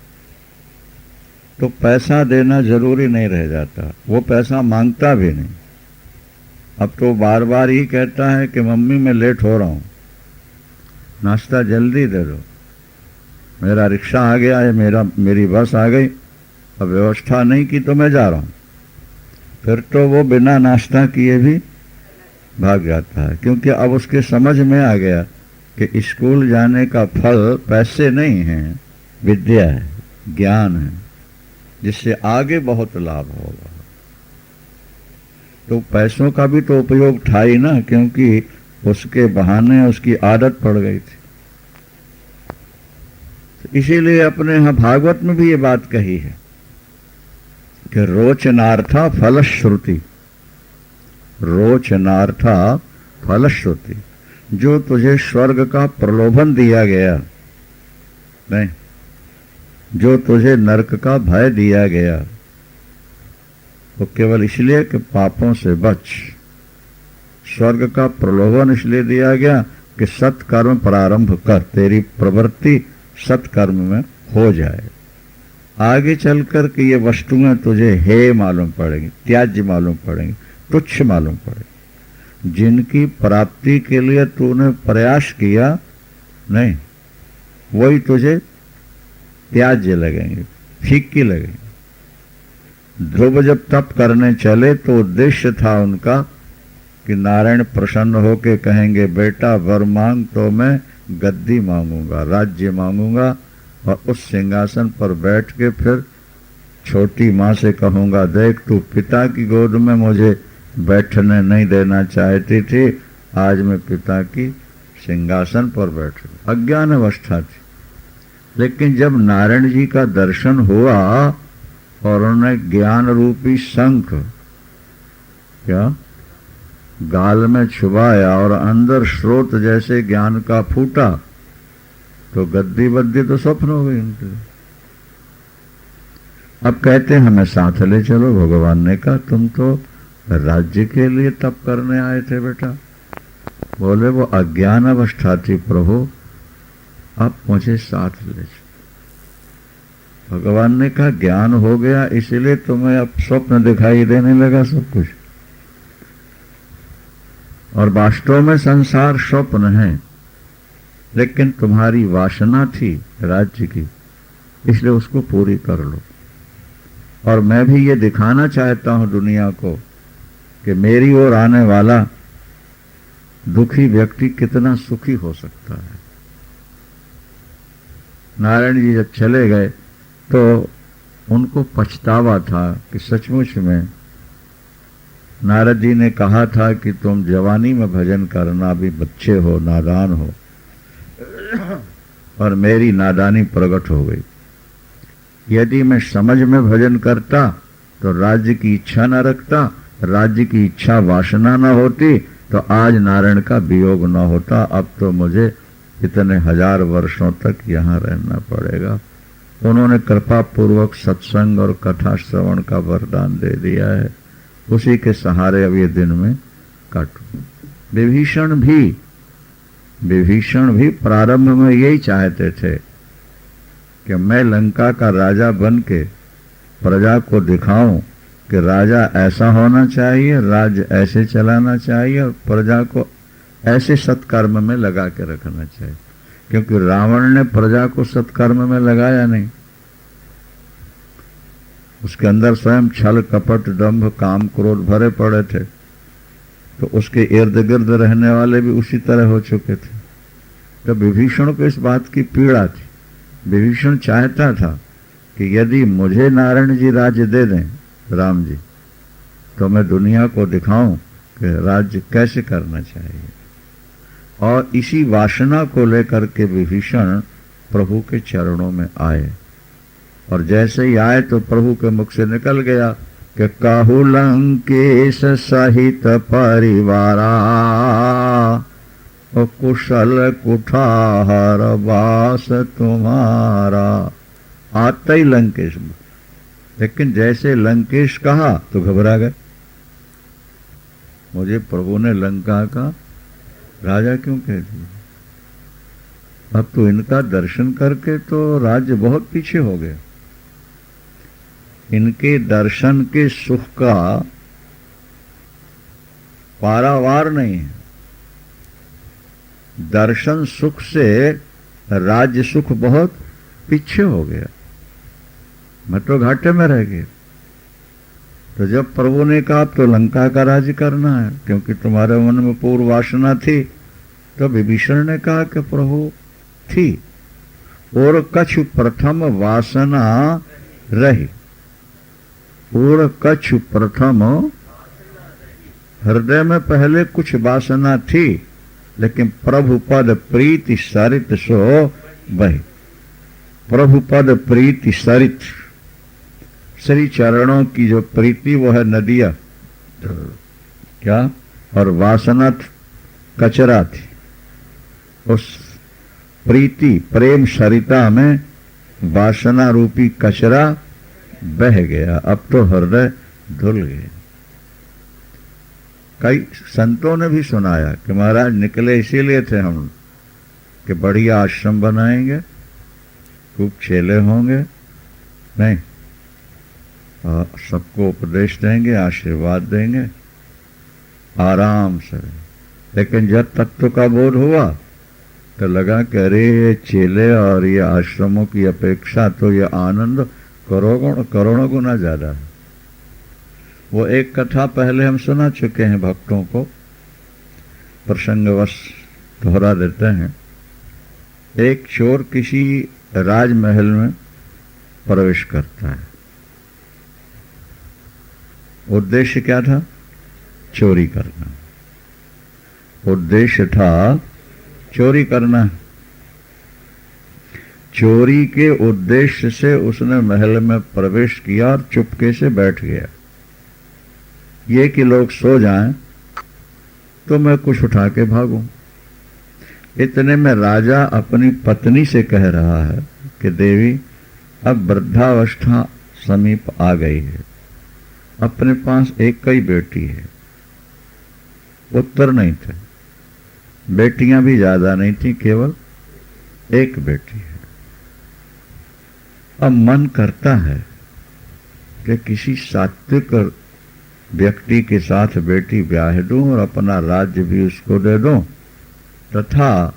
[SPEAKER 1] तो पैसा देना जरूरी नहीं रह जाता, वो पैसा मांगता भी नहीं। अब तो बार बार ही कहता है कि मम्मी मैं लेट हो रहा हूं, नाश्ता जल्दी दे दो, मेरा रिक्शा आ गया है, मेरी बस आ गई, अब व्यवस्था नहीं की तो मैं जा रहा हूं। फिर तो वो बिना नाश्ता किए भी भाग जाता है, क्योंकि अब उसके समझ में आ गया कि स्कूल जाने का फल पैसे नहीं है, विद्या है। ज्ञान है, जिससे आगे बहुत लाभ होगा। तो पैसों का भी तो उपयोग था ही ना, क्योंकि उसके बहाने उसकी आदत पड़ गई थी। तो इसीलिए अपने यहां भागवत में भी ये बात कही है कि रोचनार्था फलश्रुति, रोचनार्था फलश्रुति, जो तुझे स्वर्ग का प्रलोभन दिया गया नहीं, जो तुझे नरक का भय दिया गया, वो केवल इसलिए कि पापों से बच। स्वर्ग का प्रलोभन इसलिए दिया गया कि सत्कर्म प्रारंभ कर, तेरी प्रवृत्ति सत्कर्म में हो जाए। आगे चलकर के ये वस्तुएं तुझे हे मालूम पड़ेंगी, त्याज्य मालूम पड़ेंगी, तुच्छ मालूम पड़ेंगी। जिनकी प्राप्ति के लिए तूने प्रयास किया नहीं, वही तुझे त्याज्य लगेंगे, फीकी लगेंगे। ध्रुव जब तप करने चले तो उद्देश्य था उनका कि नारायण प्रसन्न होके कहेंगे, बेटा वर मांग तो मैं गद्दी मांगूंगा, राज्य मांगूंगा, और उस सिंहासन पर बैठ के फिर छोटी माँ से कहूंगा, देख तू पिता की गोद में मुझे बैठने नहीं देना चाहती थी, आज मैं पिता की सिंहासन पर बैठ। अज्ञान अवस्था थी। लेकिन जब नारायण जी का दर्शन हुआ और उन्हें ज्ञान रूपी शंख क्या गाल में छुपाया और अंदर स्रोत जैसे ज्ञान का फूटा, तो गद्दी बद्दी तो स्वप्न हो गई उनके। अब कहते हमें साथ ले चलो। भगवान ने कहा तुम तो राज्य के लिए तप करने आए थे बेटा। बोले वो अज्ञान अवस्था थी प्रभु, अब मुझे साथ ले चलो। भगवान ने कहा ज्ञान हो गया इसलिए तुम्हें अब स्वप्न दिखाई देने लगा सब कुछ, और वास्तव में संसार स्वप्न है, लेकिन तुम्हारी वासना थी राज्य की, इसलिए उसको पूरी कर लो। और मैं भी ये दिखाना चाहता हूं दुनिया को कि मेरी ओर आने वाला दुखी व्यक्ति कितना सुखी हो सकता है। नारायण जी जब चले गए तो उनको पछतावा था कि सचमुच में नारद जी ने कहा था कि तुम जवानी में भजन करना, अभी बच्चे हो, नादान हो, और मेरी नादानी प्रकट हो गई। यदि मैं समझ में भजन करता तो राज्य की इच्छा न रखता, राज्य की इच्छा वासना न होती तो आज नारायण का वियोग न होता। अब तो मुझे इतने हजार वर्षों तक यहाँ रहना पड़ेगा। उन्होंने कृपा पूर्वक सत्संग और कथा श्रवण का वरदान दे दिया है, उसी के सहारे अब ये दिन में काटूं। विभीषण भी प्रारंभ में यही चाहते थे कि मैं लंका का राजा बन के प्रजा को दिखाऊं कि राजा ऐसा होना चाहिए, राज्य ऐसे चलाना चाहिए, और प्रजा को ऐसे सत्कर्म में लगा के रखना चाहिए। क्योंकि रावण ने प्रजा को सत्कर्म में लगाया नहीं, उसके अंदर स्वयं छल कपट दंभ काम क्रोध भरे पड़े थे, तो उसके इर्द गिर्द रहने वाले भी उसी तरह हो चुके थे। तो विभीषण को इस बात की पीड़ा थी। विभीषण चाहता था कि यदि मुझे नारायण जी राज्य दे दें, राम जी, तो मैं दुनिया को दिखाऊं कि राज्य कैसे करना चाहिए। और इसी वासना को लेकर के विभीषण प्रभु के चरणों में आए, और जैसे ही आए तो प्रभु के मुख से निकल गया कि कहु लंकेश सहित परिवारा, और कुशल कुठार वास तुम्हारा। आते ही लंकेश, लेकिन जैसे लंकेश कहा तो घबरा गए। मुझे प्रभु ने लंका का राजा क्यों कह दिया? अब तो इनका दर्शन करके तो राज्य बहुत पीछे हो गया। इनके दर्शन के सुख का पारावार नहीं है। दर्शन सुख से राज्य सुख बहुत पीछे हो गया, मैं तो घाटे में रह गया। तो जब प्रभु ने कहा तो लंका का राज्य करना है, क्योंकि तुम्हारे मन में पूर्व वासना थी, तो विभीषण ने कहा कि प्रभु थी, और कछु प्रथम वासना रही। और कछु प्रथम, हृदय में पहले कुछ वासना थी, लेकिन प्रभु पद प्रीति सरित सो बही। प्रभु पद प्रीति सरित, श्री चरणों की जो प्रीति वो है नदिया क्या, और वासना कचरा थी। उस प्रीति प्रेम सरिता में वासना रूपी कचरा बह गया। अब तो हृदय धुल गया। कई संतों ने भी सुनाया कि महाराज निकले इसीलिए थे हम कि बढ़िया आश्रम बनाएंगे, खूब चेले होंगे, नहीं सबको उपदेश देंगे, आशीर्वाद देंगे, आराम से। लेकिन जब तत्व का बोध हुआ तो लगा कि अरे ये चेले और ये आश्रमों की अपेक्षा तो ये आनंद करोड़ों गुना ज्यादा है। वो एक कथा पहले हम सुना चुके हैं भक्तों को, प्रसंगवश दोहरा देते हैं। एक चोर किसी राजमहल में प्रवेश करता है। उद्देश्य क्या था? चोरी करना। उद्देश्य था चोरी करना। चोरी के उद्देश्य से उसने महल में प्रवेश किया और चुपके से बैठ गया। ये कि लोग सो जाएं तो मैं कुछ उठा के भागूं। इतने में राजा अपनी पत्नी से कह रहा है कि देवी अब वृद्धावस्था समीप आ गई है, अपने पास एक ही बेटी है। उत्तर नहीं थे, बेटियां भी ज्यादा नहीं थी, केवल एक बेटी है। अब मन करता है कि किसी सात्विक व्यक्ति के साथ बेटी ब्याह दूं और अपना राज्य भी उसको दे दूं, तथा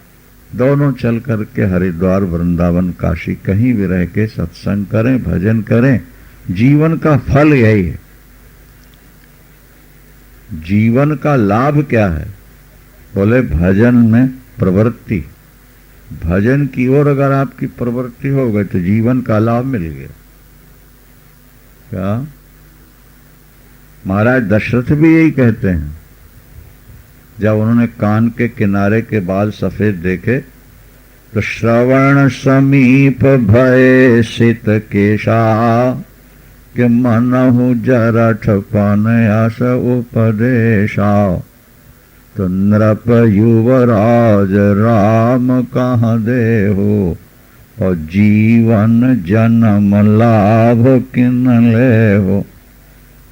[SPEAKER 1] दोनों चल करके हरिद्वार, वृंदावन, काशी कहीं भी रह के सत्संग करें, भजन करें। जीवन का फल यही है। जीवन का लाभ क्या है? बोले भजन में प्रवृत्ति। भजन की ओर अगर आपकी प्रवृत्ति हो गई तो जीवन का लाभ मिल गया। क्या महाराज दशरथ भी यही कहते हैं। जब उन्होंने कान के किनारे के बाल सफेद देखे तो श्रवण समीप भय सित केशा कि मनहु जरठ पानयास उपदेशा। तो नृप युवराज राम कहाँ देहो और जीवन जन्म लाभ किन ले हो।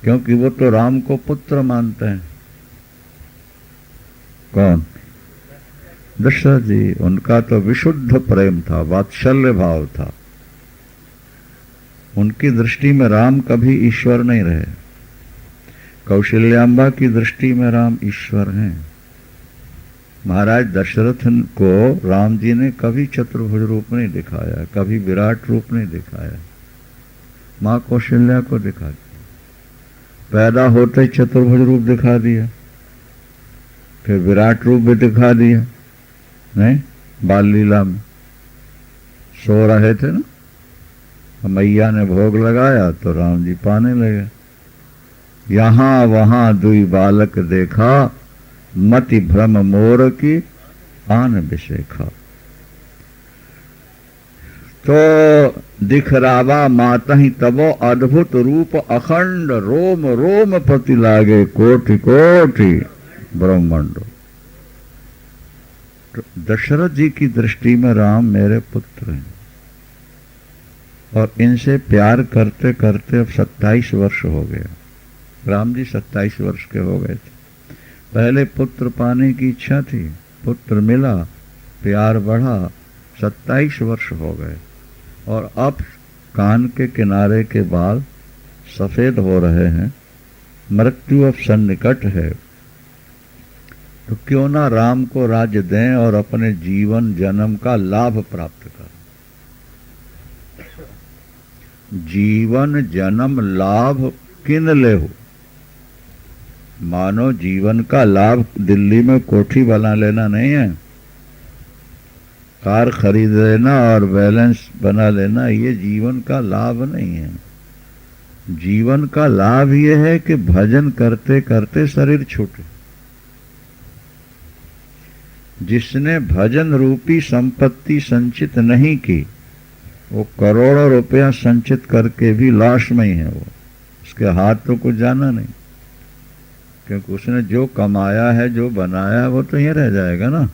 [SPEAKER 1] क्योंकि वो तो राम को पुत्र मानते हैं। कौन? दशरथ जी। उनका तो विशुद्ध प्रेम था, वात्सल्य भाव था। उनकी दृष्टि में राम कभी ईश्वर नहीं रहे। कौशल्याम्बा की दृष्टि में राम ईश्वर हैं। महाराज दशरथ को राम जी ने कभी चतुर्भुज रूप नहीं दिखाया, कभी विराट रूप नहीं दिखाया। मां कौशल्या को दिखा दिया, पैदा होते ही चतुर्भुज रूप दिखा दिया, फिर विराट रूप भी दिखा दिया। नहीं, बाल लीला में सो रहे थे ना, मैया ने भोग लगाया तो राम जी पाने लगे। यहां वहां दुई बालक देखा, मति भ्रम मोर की आन बिसेखा। तो दिखरावा मातहि तबो अद्भुत रूप अखंड, रोम रोम प्रति लागे कोटि कोटि ब्रह्मांड। तो दशरथ जी की दृष्टि में राम मेरे पुत्र हैं और इनसे प्यार करते करते अब 27 वर्ष हो गया। राम जी 27 वर्ष के हो गए थे। पहले पुत्र पाने की इच्छा थी, पुत्र मिला, प्यार बढ़ा, 27 वर्ष हो गए और अब कान के किनारे के बाल सफेद हो रहे हैं। मृत्यु अब सन्निकट है, तो क्यों ना राम को राज्य दें और अपने जीवन जन्म का लाभ प्राप्त करें। जीवन जन्म लाभ किन ले हो। मानो जीवन का लाभ दिल्ली में कोठी बना लेना नहीं है, कार खरीद लेना और बैलेंस बना लेना ये जीवन का लाभ नहीं है। जीवन का लाभ ये है कि भजन करते करते शरीर छूटे। जिसने भजन रूपी संपत्ति संचित नहीं की वो करोड़ों रुपया संचित करके भी लाश में ही है। वो उसके हाथ तो कुछ जाना नहीं, क्योंकि उसने जो कमाया है जो बनाया है वो तो यहीं रह जाएगा ना।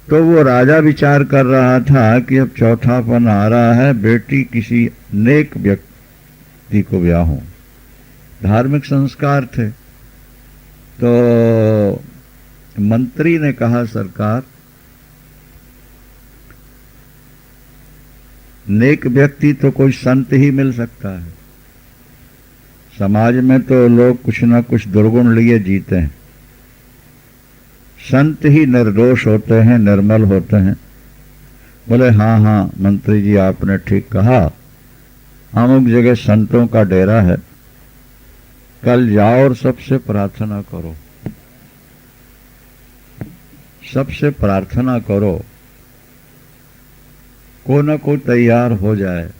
[SPEAKER 1] तो वो राजा विचार कर रहा था कि अब चौथापन आ रहा है, बेटी किसी नेक व्यक्ति को ब्याहूं। धार्मिक संस्कार थे। तो मंत्री ने कहा सरकार, नेक व्यक्ति तो कोई संत ही मिल सकता है। समाज में तो लोग कुछ ना कुछ दुर्गुण लिए जीते हैं। संत ही निर्दोष होते हैं, निर्मल होते हैं। बोले हाँ हाँ मंत्री जी आपने ठीक कहा, अमुक जगह संतों का डेरा है, कल जाओ और सबसे प्रार्थना करो, सबसे प्रार्थना करो, को न को तैयार हो जाए।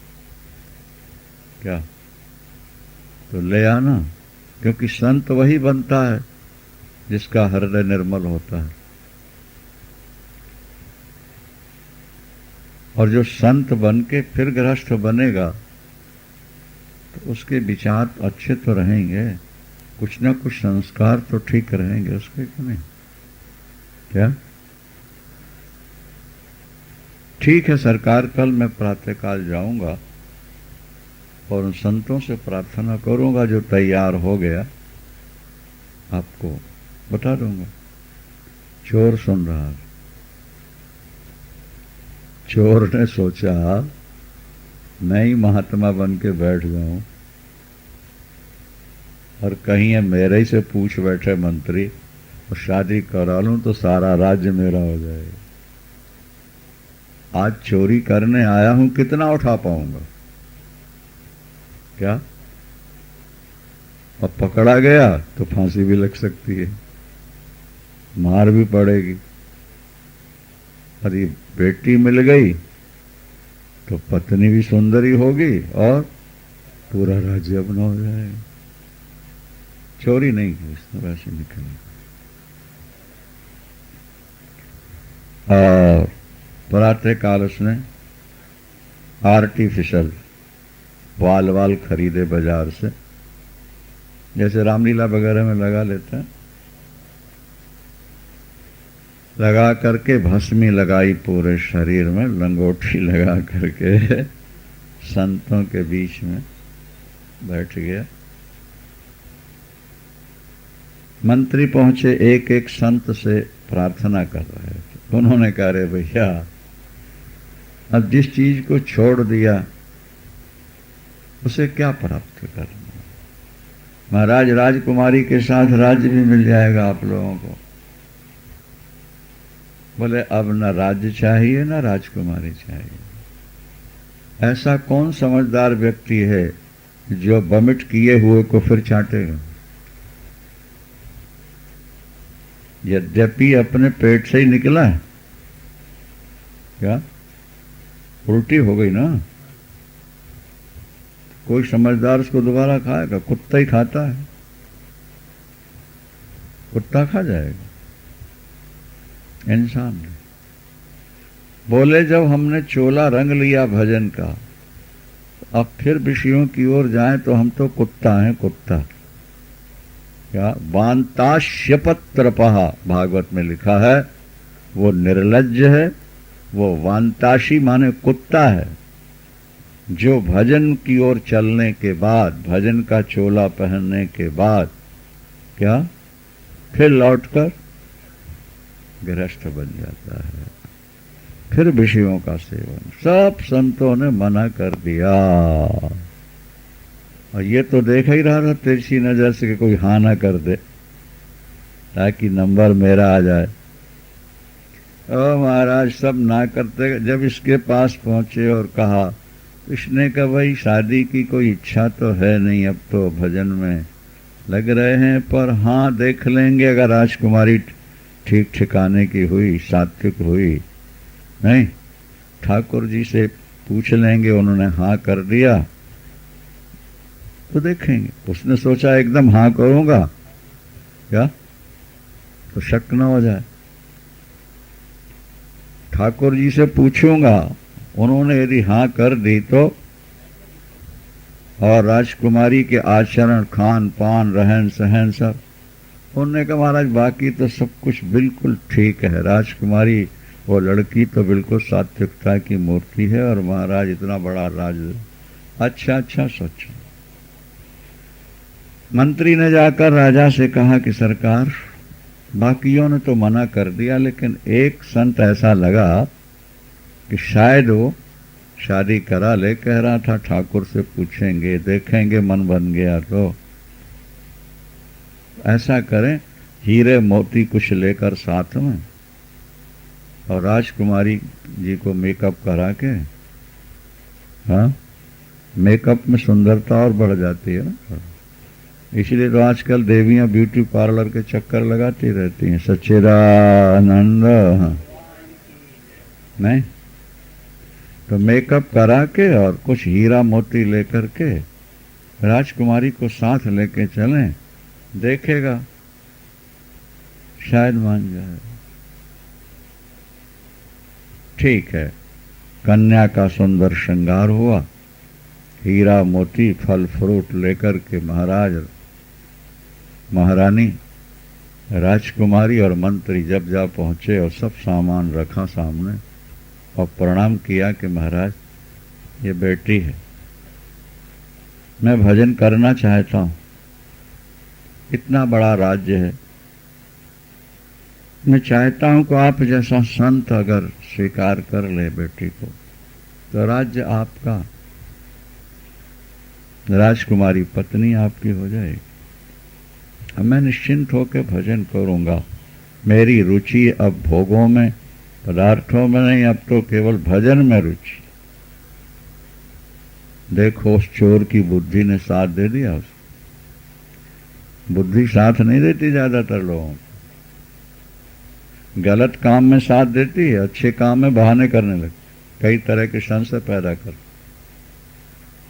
[SPEAKER 1] क्या? तो ले आना, क्योंकि संत वही बनता है जिसका हृदय निर्मल होता है। और जो संत बन के फिर गृहस्थ बनेगा तो उसके विचार अच्छे तो रहेंगे, कुछ ना कुछ संस्कार तो ठीक रहेंगे उसके, क्यों नहीं? क्या? ठीक है सरकार, कल मैं प्रातःकाल जाऊंगा और उन संतों से प्रार्थना करूंगा, जो तैयार हो गया आपको बता दूंगा। चोर सुन रहा। चोर ने सोचा मैं ही महात्मा बन के बैठ जाऊं और कहीं ये मेरे ही से पूछ बैठे मंत्री और शादी करा लूं तो सारा राज्य मेरा हो जाएगा। आज चोरी करने आया हूं, कितना उठा पाऊंगा? क्या? अब पकड़ा गया तो फांसी भी लग सकती है, मार भी पड़ेगी। अरे बेटी मिल गई तो पत्नी भी सुंदरी होगी और पूरा राज्य अपना हो जाएगा। चोरी नहीं की उसने, वैसे निकली। और प्रातः काल उसने आर्टिफिशियल वाल खरीदे बाजार से, जैसे रामलीला वगैरह में लगा लेते हैं, लगा करके भस्मी लगाई पूरे शरीर में, लंगोटी लगा करके संतों के बीच में बैठ गया। मंत्री पहुंचे, एक एक संत से प्रार्थना कर रहे थे। उन्होंने कहा रे भैया, अब जिस चीज को छोड़ दिया उसे क्या प्राप्त करना? महाराज राजकुमारी के साथ राज्य भी मिल जाएगा आप लोगों को। बोले अब न राज्य चाहिए न राजकुमारी चाहिए। ऐसा कौन समझदार व्यक्ति है जो वमिट किए हुए को फिर चाटेगा? यद्यपि अपने पेट से ही निकला है, क्या उल्टी हो गई ना, कोई समझदार उसको दोबारा खाएगा? कुत्ता ही खाता है, कुत्ता खा जाएगा, इंसान नहीं। बोले जब हमने चोला रंग लिया भजन का, अब फिर विषयों की ओर जाएं तो हम तो कुत्ता हैं, कुत्ता। क्या? वांताश्यपत्रपहा भागवत में लिखा है, वो निर्लज्ज है, वो वांताशी माने कुत्ता है, जो भजन की ओर चलने के बाद, भजन का चोला पहनने के बाद क्या फिर लौटकर गृहस्थ बन जाता है, फिर विषयों का सेवन। सब संतों ने मना कर दिया। और ये तो देख ही रहा था तिरछी नजर से कि कोई हाँ ना कर दे ताकि नंबर मेरा आ जाए। ओ महाराज, सब ना करते। जब इसके पास पहुंचे और कहा, इसने कहा भाई शादी की कोई इच्छा तो है नहीं, अब तो भजन में लग रहे हैं, पर हाँ देख लेंगे, अगर राजकुमारी ठीक ठिकाने की हुई, सात्विक हुई नहीं, ठाकुर जी से पूछ लेंगे, उन्होंने हाँ कर दिया तो देखेंगे। उसने सोचा एकदम हाँ करूंगा क्या, तो शक न हो जाए। ठाकुर जी से पूछूंगा, उन्होंने यदि हाँ कर दी तो, और राजकुमारी के आचरण, खान पान, रहन सहन सब, उन्होंने कहा महाराज बाकी तो सब कुछ बिल्कुल ठीक है, राजकुमारी वो लड़की तो बिल्कुल सात्विकता की मूर्ति है, और महाराज इतना बड़ा राज। अच्छा अच्छा सोचो। मंत्री ने जाकर राजा से कहा कि सरकार, बाकियों ने तो मना कर दिया, लेकिन एक संत ऐसा लगा कि शायद वो शादी करा ले, कह रहा था ठाकुर से पूछेंगे, देखेंगे, मन बन गया तो ऐसा करें, हीरे मोती कुछ लेकर साथ में, और राजकुमारी जी को मेकअप करा के, हाँ, मेकअप में सुंदरता और बढ़ जाती है ना, इसलिए तो आजकल देवियां ब्यूटी पार्लर के चक्कर लगाती रहती हैं। सच्चिदानंद, हाँ। नहीं तो मेकअप करा के और कुछ हीरा मोती लेकर के राजकुमारी को साथ लेके चलें, देखेगा शायद मान जाए। ठीक है, कन्या का सुंदर श्रृंगार हुआ, हीरा मोती फल फ्रूट लेकर के महाराज, महारानी, राजकुमारी और मंत्री जब जा पहुंचे और सब सामान रखा सामने और प्रणाम किया कि महाराज ये बेटी है, मैं भजन करना चाहता हूं, इतना बड़ा राज्य है, मैं चाहता हूं कि आप जैसा संत अगर स्वीकार कर ले बेटी को तो राज्य आपका, राजकुमारी पत्नी आपकी हो जाएगी। अब मैं निश्चिंत होकर भजन करूंगा, मेरी रुचि अब भोगों में, पदार्थों में नहीं, अब तो केवल भजन में रुचि। देखो उस चोर की बुद्धि ने साथ दे दिया। उस बुद्धि साथ नहीं देती ज्यादातर लोगों को, गलत काम में साथ देती है, अच्छे काम में बहाने करने लगती, कई तरह के संशय पैदा कर।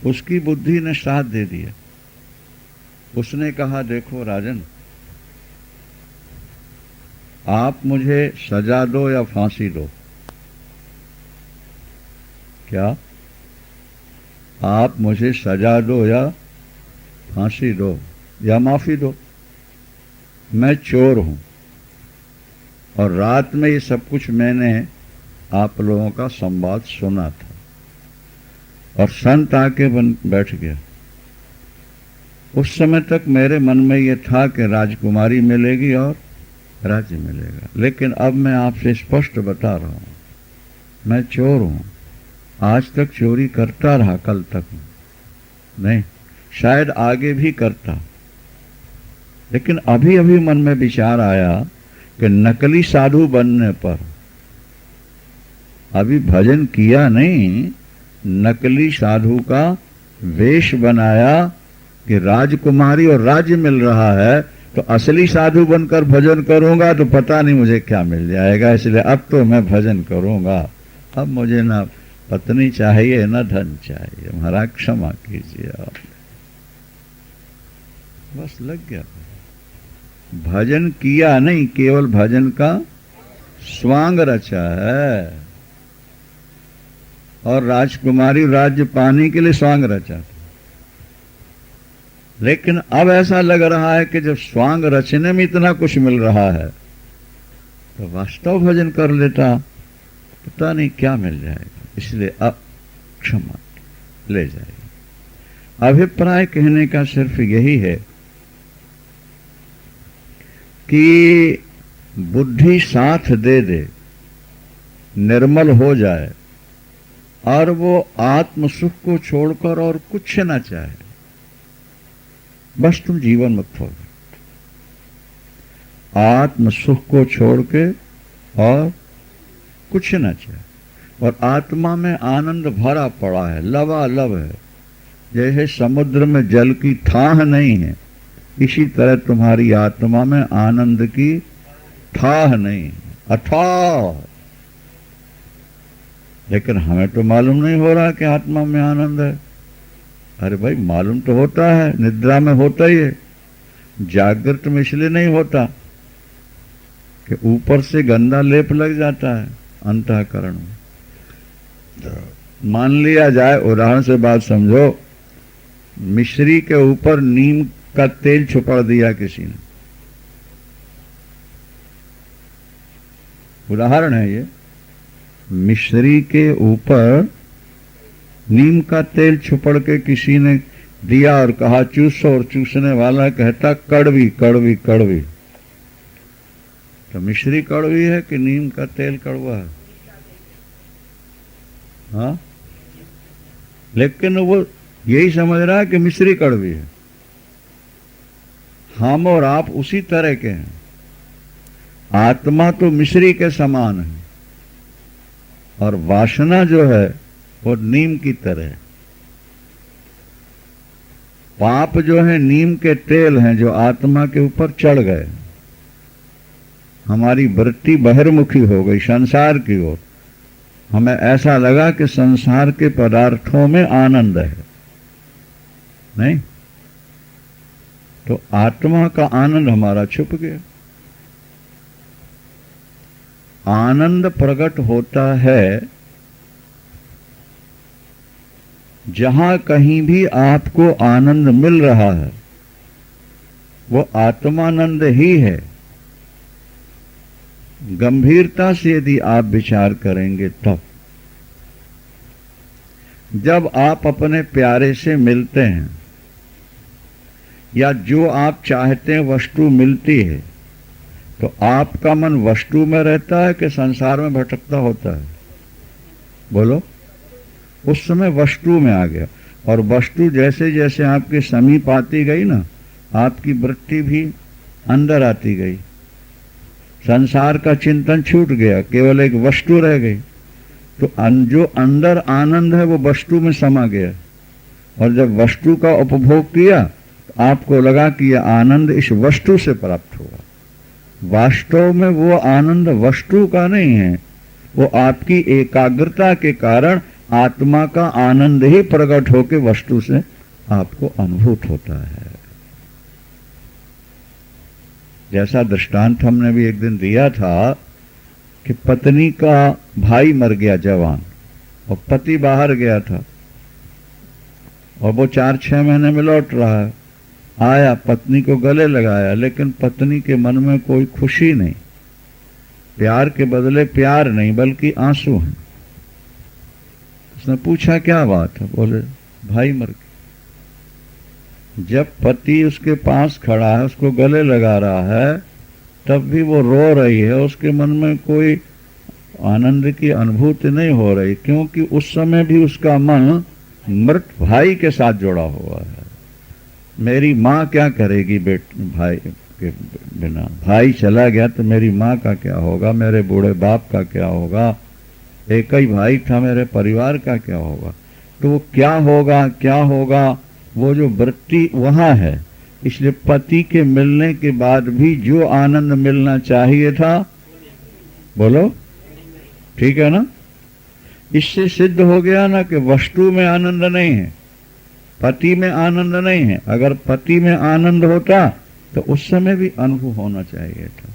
[SPEAKER 1] उसकी बुद्धि ने साथ दे दिया। उसने कहा देखो राजन, आप मुझे सजा दो या फांसी दो। क्या? आप मुझे सजा दो या फांसी दो या माफी दो। मैं चोर हूं और रात में ये सब कुछ मैंने आप लोगों का संवाद सुना था, और संत आके बैठ गया। उस समय तक मेरे मन में ये था कि राजकुमारी मिलेगी और राज्य मिलेगा, लेकिन अब मैं आपसे स्पष्ट बता रहा हूं, मैं चोर हूं। आज तक चोरी करता रहा, कल तक नहीं, शायद आगे भी करता, लेकिन अभी अभी मन में विचार आया कि नकली साधु बनने पर, अभी भजन किया नहीं, नकली साधु का वेश बनाया कि राजकुमारी और राज्य मिल रहा है, तो असली साधु बनकर भजन करूंगा तो पता नहीं मुझे क्या मिल जाएगा। इसलिए अब तो मैं भजन करूंगा। अब मुझे ना पत्नी चाहिए ना धन चाहिए, महाराज क्षमा कीजिए आप। बस लग गया, भजन किया नहीं, केवल भजन का स्वांग रचा है, और राजकुमारी राज्य पाने के लिए स्वांग रचा। लेकिन अब ऐसा लग रहा है कि जब स्वांग रचने में इतना कुछ मिल रहा है तो वास्तव भजन कर लेता, पता नहीं क्या मिल जाएगा। इसलिए अब क्षमा ले जाएगी। अभिप्राय कहने का सिर्फ यही है कि बुद्धि साथ दे दे, निर्मल हो जाए, और वो आत्म सुख को छोड़कर और कुछ ना चाहे, बस तुम जीवन मुक्त हो गए। आत्म सुख को छोड़ के और कुछ ना चाहे, और आत्मा में आनंद भरा पड़ा है, लबालब है। जैसे समुद्र में जल की थाह नहीं है, इसी तरह तुम्हारी आत्मा में आनंद की थाह नहीं है, अथाह। लेकिन हमें तो मालूम नहीं हो रहा कि आत्मा में आनंद है। अरे भाई, मालूम तो होता है, निद्रा में होता ही है, जागृत में इसलिए नहीं होता कि ऊपर से गंदा लेप लग जाता है अंतःकरण में। मान लिया जाए, उदाहरण से बात समझो, मिश्री के ऊपर नीम का तेल छुपा दिया किसी ने, उदाहरण है ये, मिश्री के ऊपर नीम का तेल छुपड़ के किसी ने दिया और कहा चूसो, और चूसने वाला कहता कड़वी कड़वी कड़वी। तो मिश्री कड़वी है कि नीम का तेल कड़वा है? हाँ, लेकिन वो यही समझ रहा है कि मिश्री कड़वी है। हम और आप उसी तरह के हैं। आत्मा तो मिश्री के समान है और वासना जो है वो नीम की तरह है। पाप जो है नीम के तेल हैं जो आत्मा के ऊपर चढ़ गए। हमारी वृत्ति बहिर्मुखी हो गई संसार की ओर। हमें ऐसा लगा कि संसार के पदार्थों में आनंद है, नहीं तो आत्मा का आनंद हमारा छुप गया। आनंद प्रकट होता है जहां कहीं भी आपको आनंद मिल रहा है, वो आत्मानंद ही है। गंभीरता से यदि आप विचार करेंगे तब, जब आप अपने प्यारे से मिलते हैं या जो आप चाहते हैं वस्तु मिलती है, तो आपका मन वस्तु में रहता है कि संसार में भटकता होता है? बोलो। उस समय वस्तु में आ गया, और वस्तु जैसे जैसे आपके समीप आती गई ना, आपकी वृत्ति भी अंदर आती गई। संसार का चिंतन छूट गया, केवल एक वस्तु रह गई। तो जो अंदर आनंद है वो वस्तु में समा गया, और जब वस्तु का उपभोग किया तो आपको लगा कि यह आनंद इस वस्तु से प्राप्त हुआ। वास्तव में वो आनंद वस्तु का नहीं है, वो आपकी एकाग्रता के कारण आत्मा का आनंद ही प्रकट होकर वस्तु से आपको अनुभूत होता है। जैसा दृष्टांत हमने भी एक दिन दिया था कि पत्नी का भाई मर गया जवान, और पति बाहर गया था, और वो 4-6 महीने में लौट रहा है। आया, पत्नी को गले लगाया, लेकिन पत्नी के मन में कोई खुशी नहीं, प्यार के बदले प्यार नहीं बल्कि आंसू हैं। उसने पूछा क्या बात है? बोले भाई मर गया। जब पति उसके पास खड़ा है, उसको गले लगा रहा है, तब भी वो रो रही है, उसके मन में कोई आनंद की अनुभूति नहीं हो रही, क्योंकि उस समय भी उसका मन मृत भाई के साथ जुड़ा हुआ है। मेरी माँ क्या करेगी भाई के बिना? भाई चला गया तो मेरी माँ का क्या होगा, मेरे बूढ़े बाप का क्या होगा, एक ही भाई था, मेरे परिवार का क्या होगा? तो वो क्या होगा, क्या होगा, वो जो वृत्ति वहां है। इसलिए पति के मिलने के बाद भी जो आनंद मिलना चाहिए था, बोलो ठीक है ना, इससे सिद्ध हो गया ना कि वस्तु में आनंद नहीं है, पति में आनंद नहीं है। अगर पति में आनंद होता तो उस समय भी अनुभव होना चाहिए था।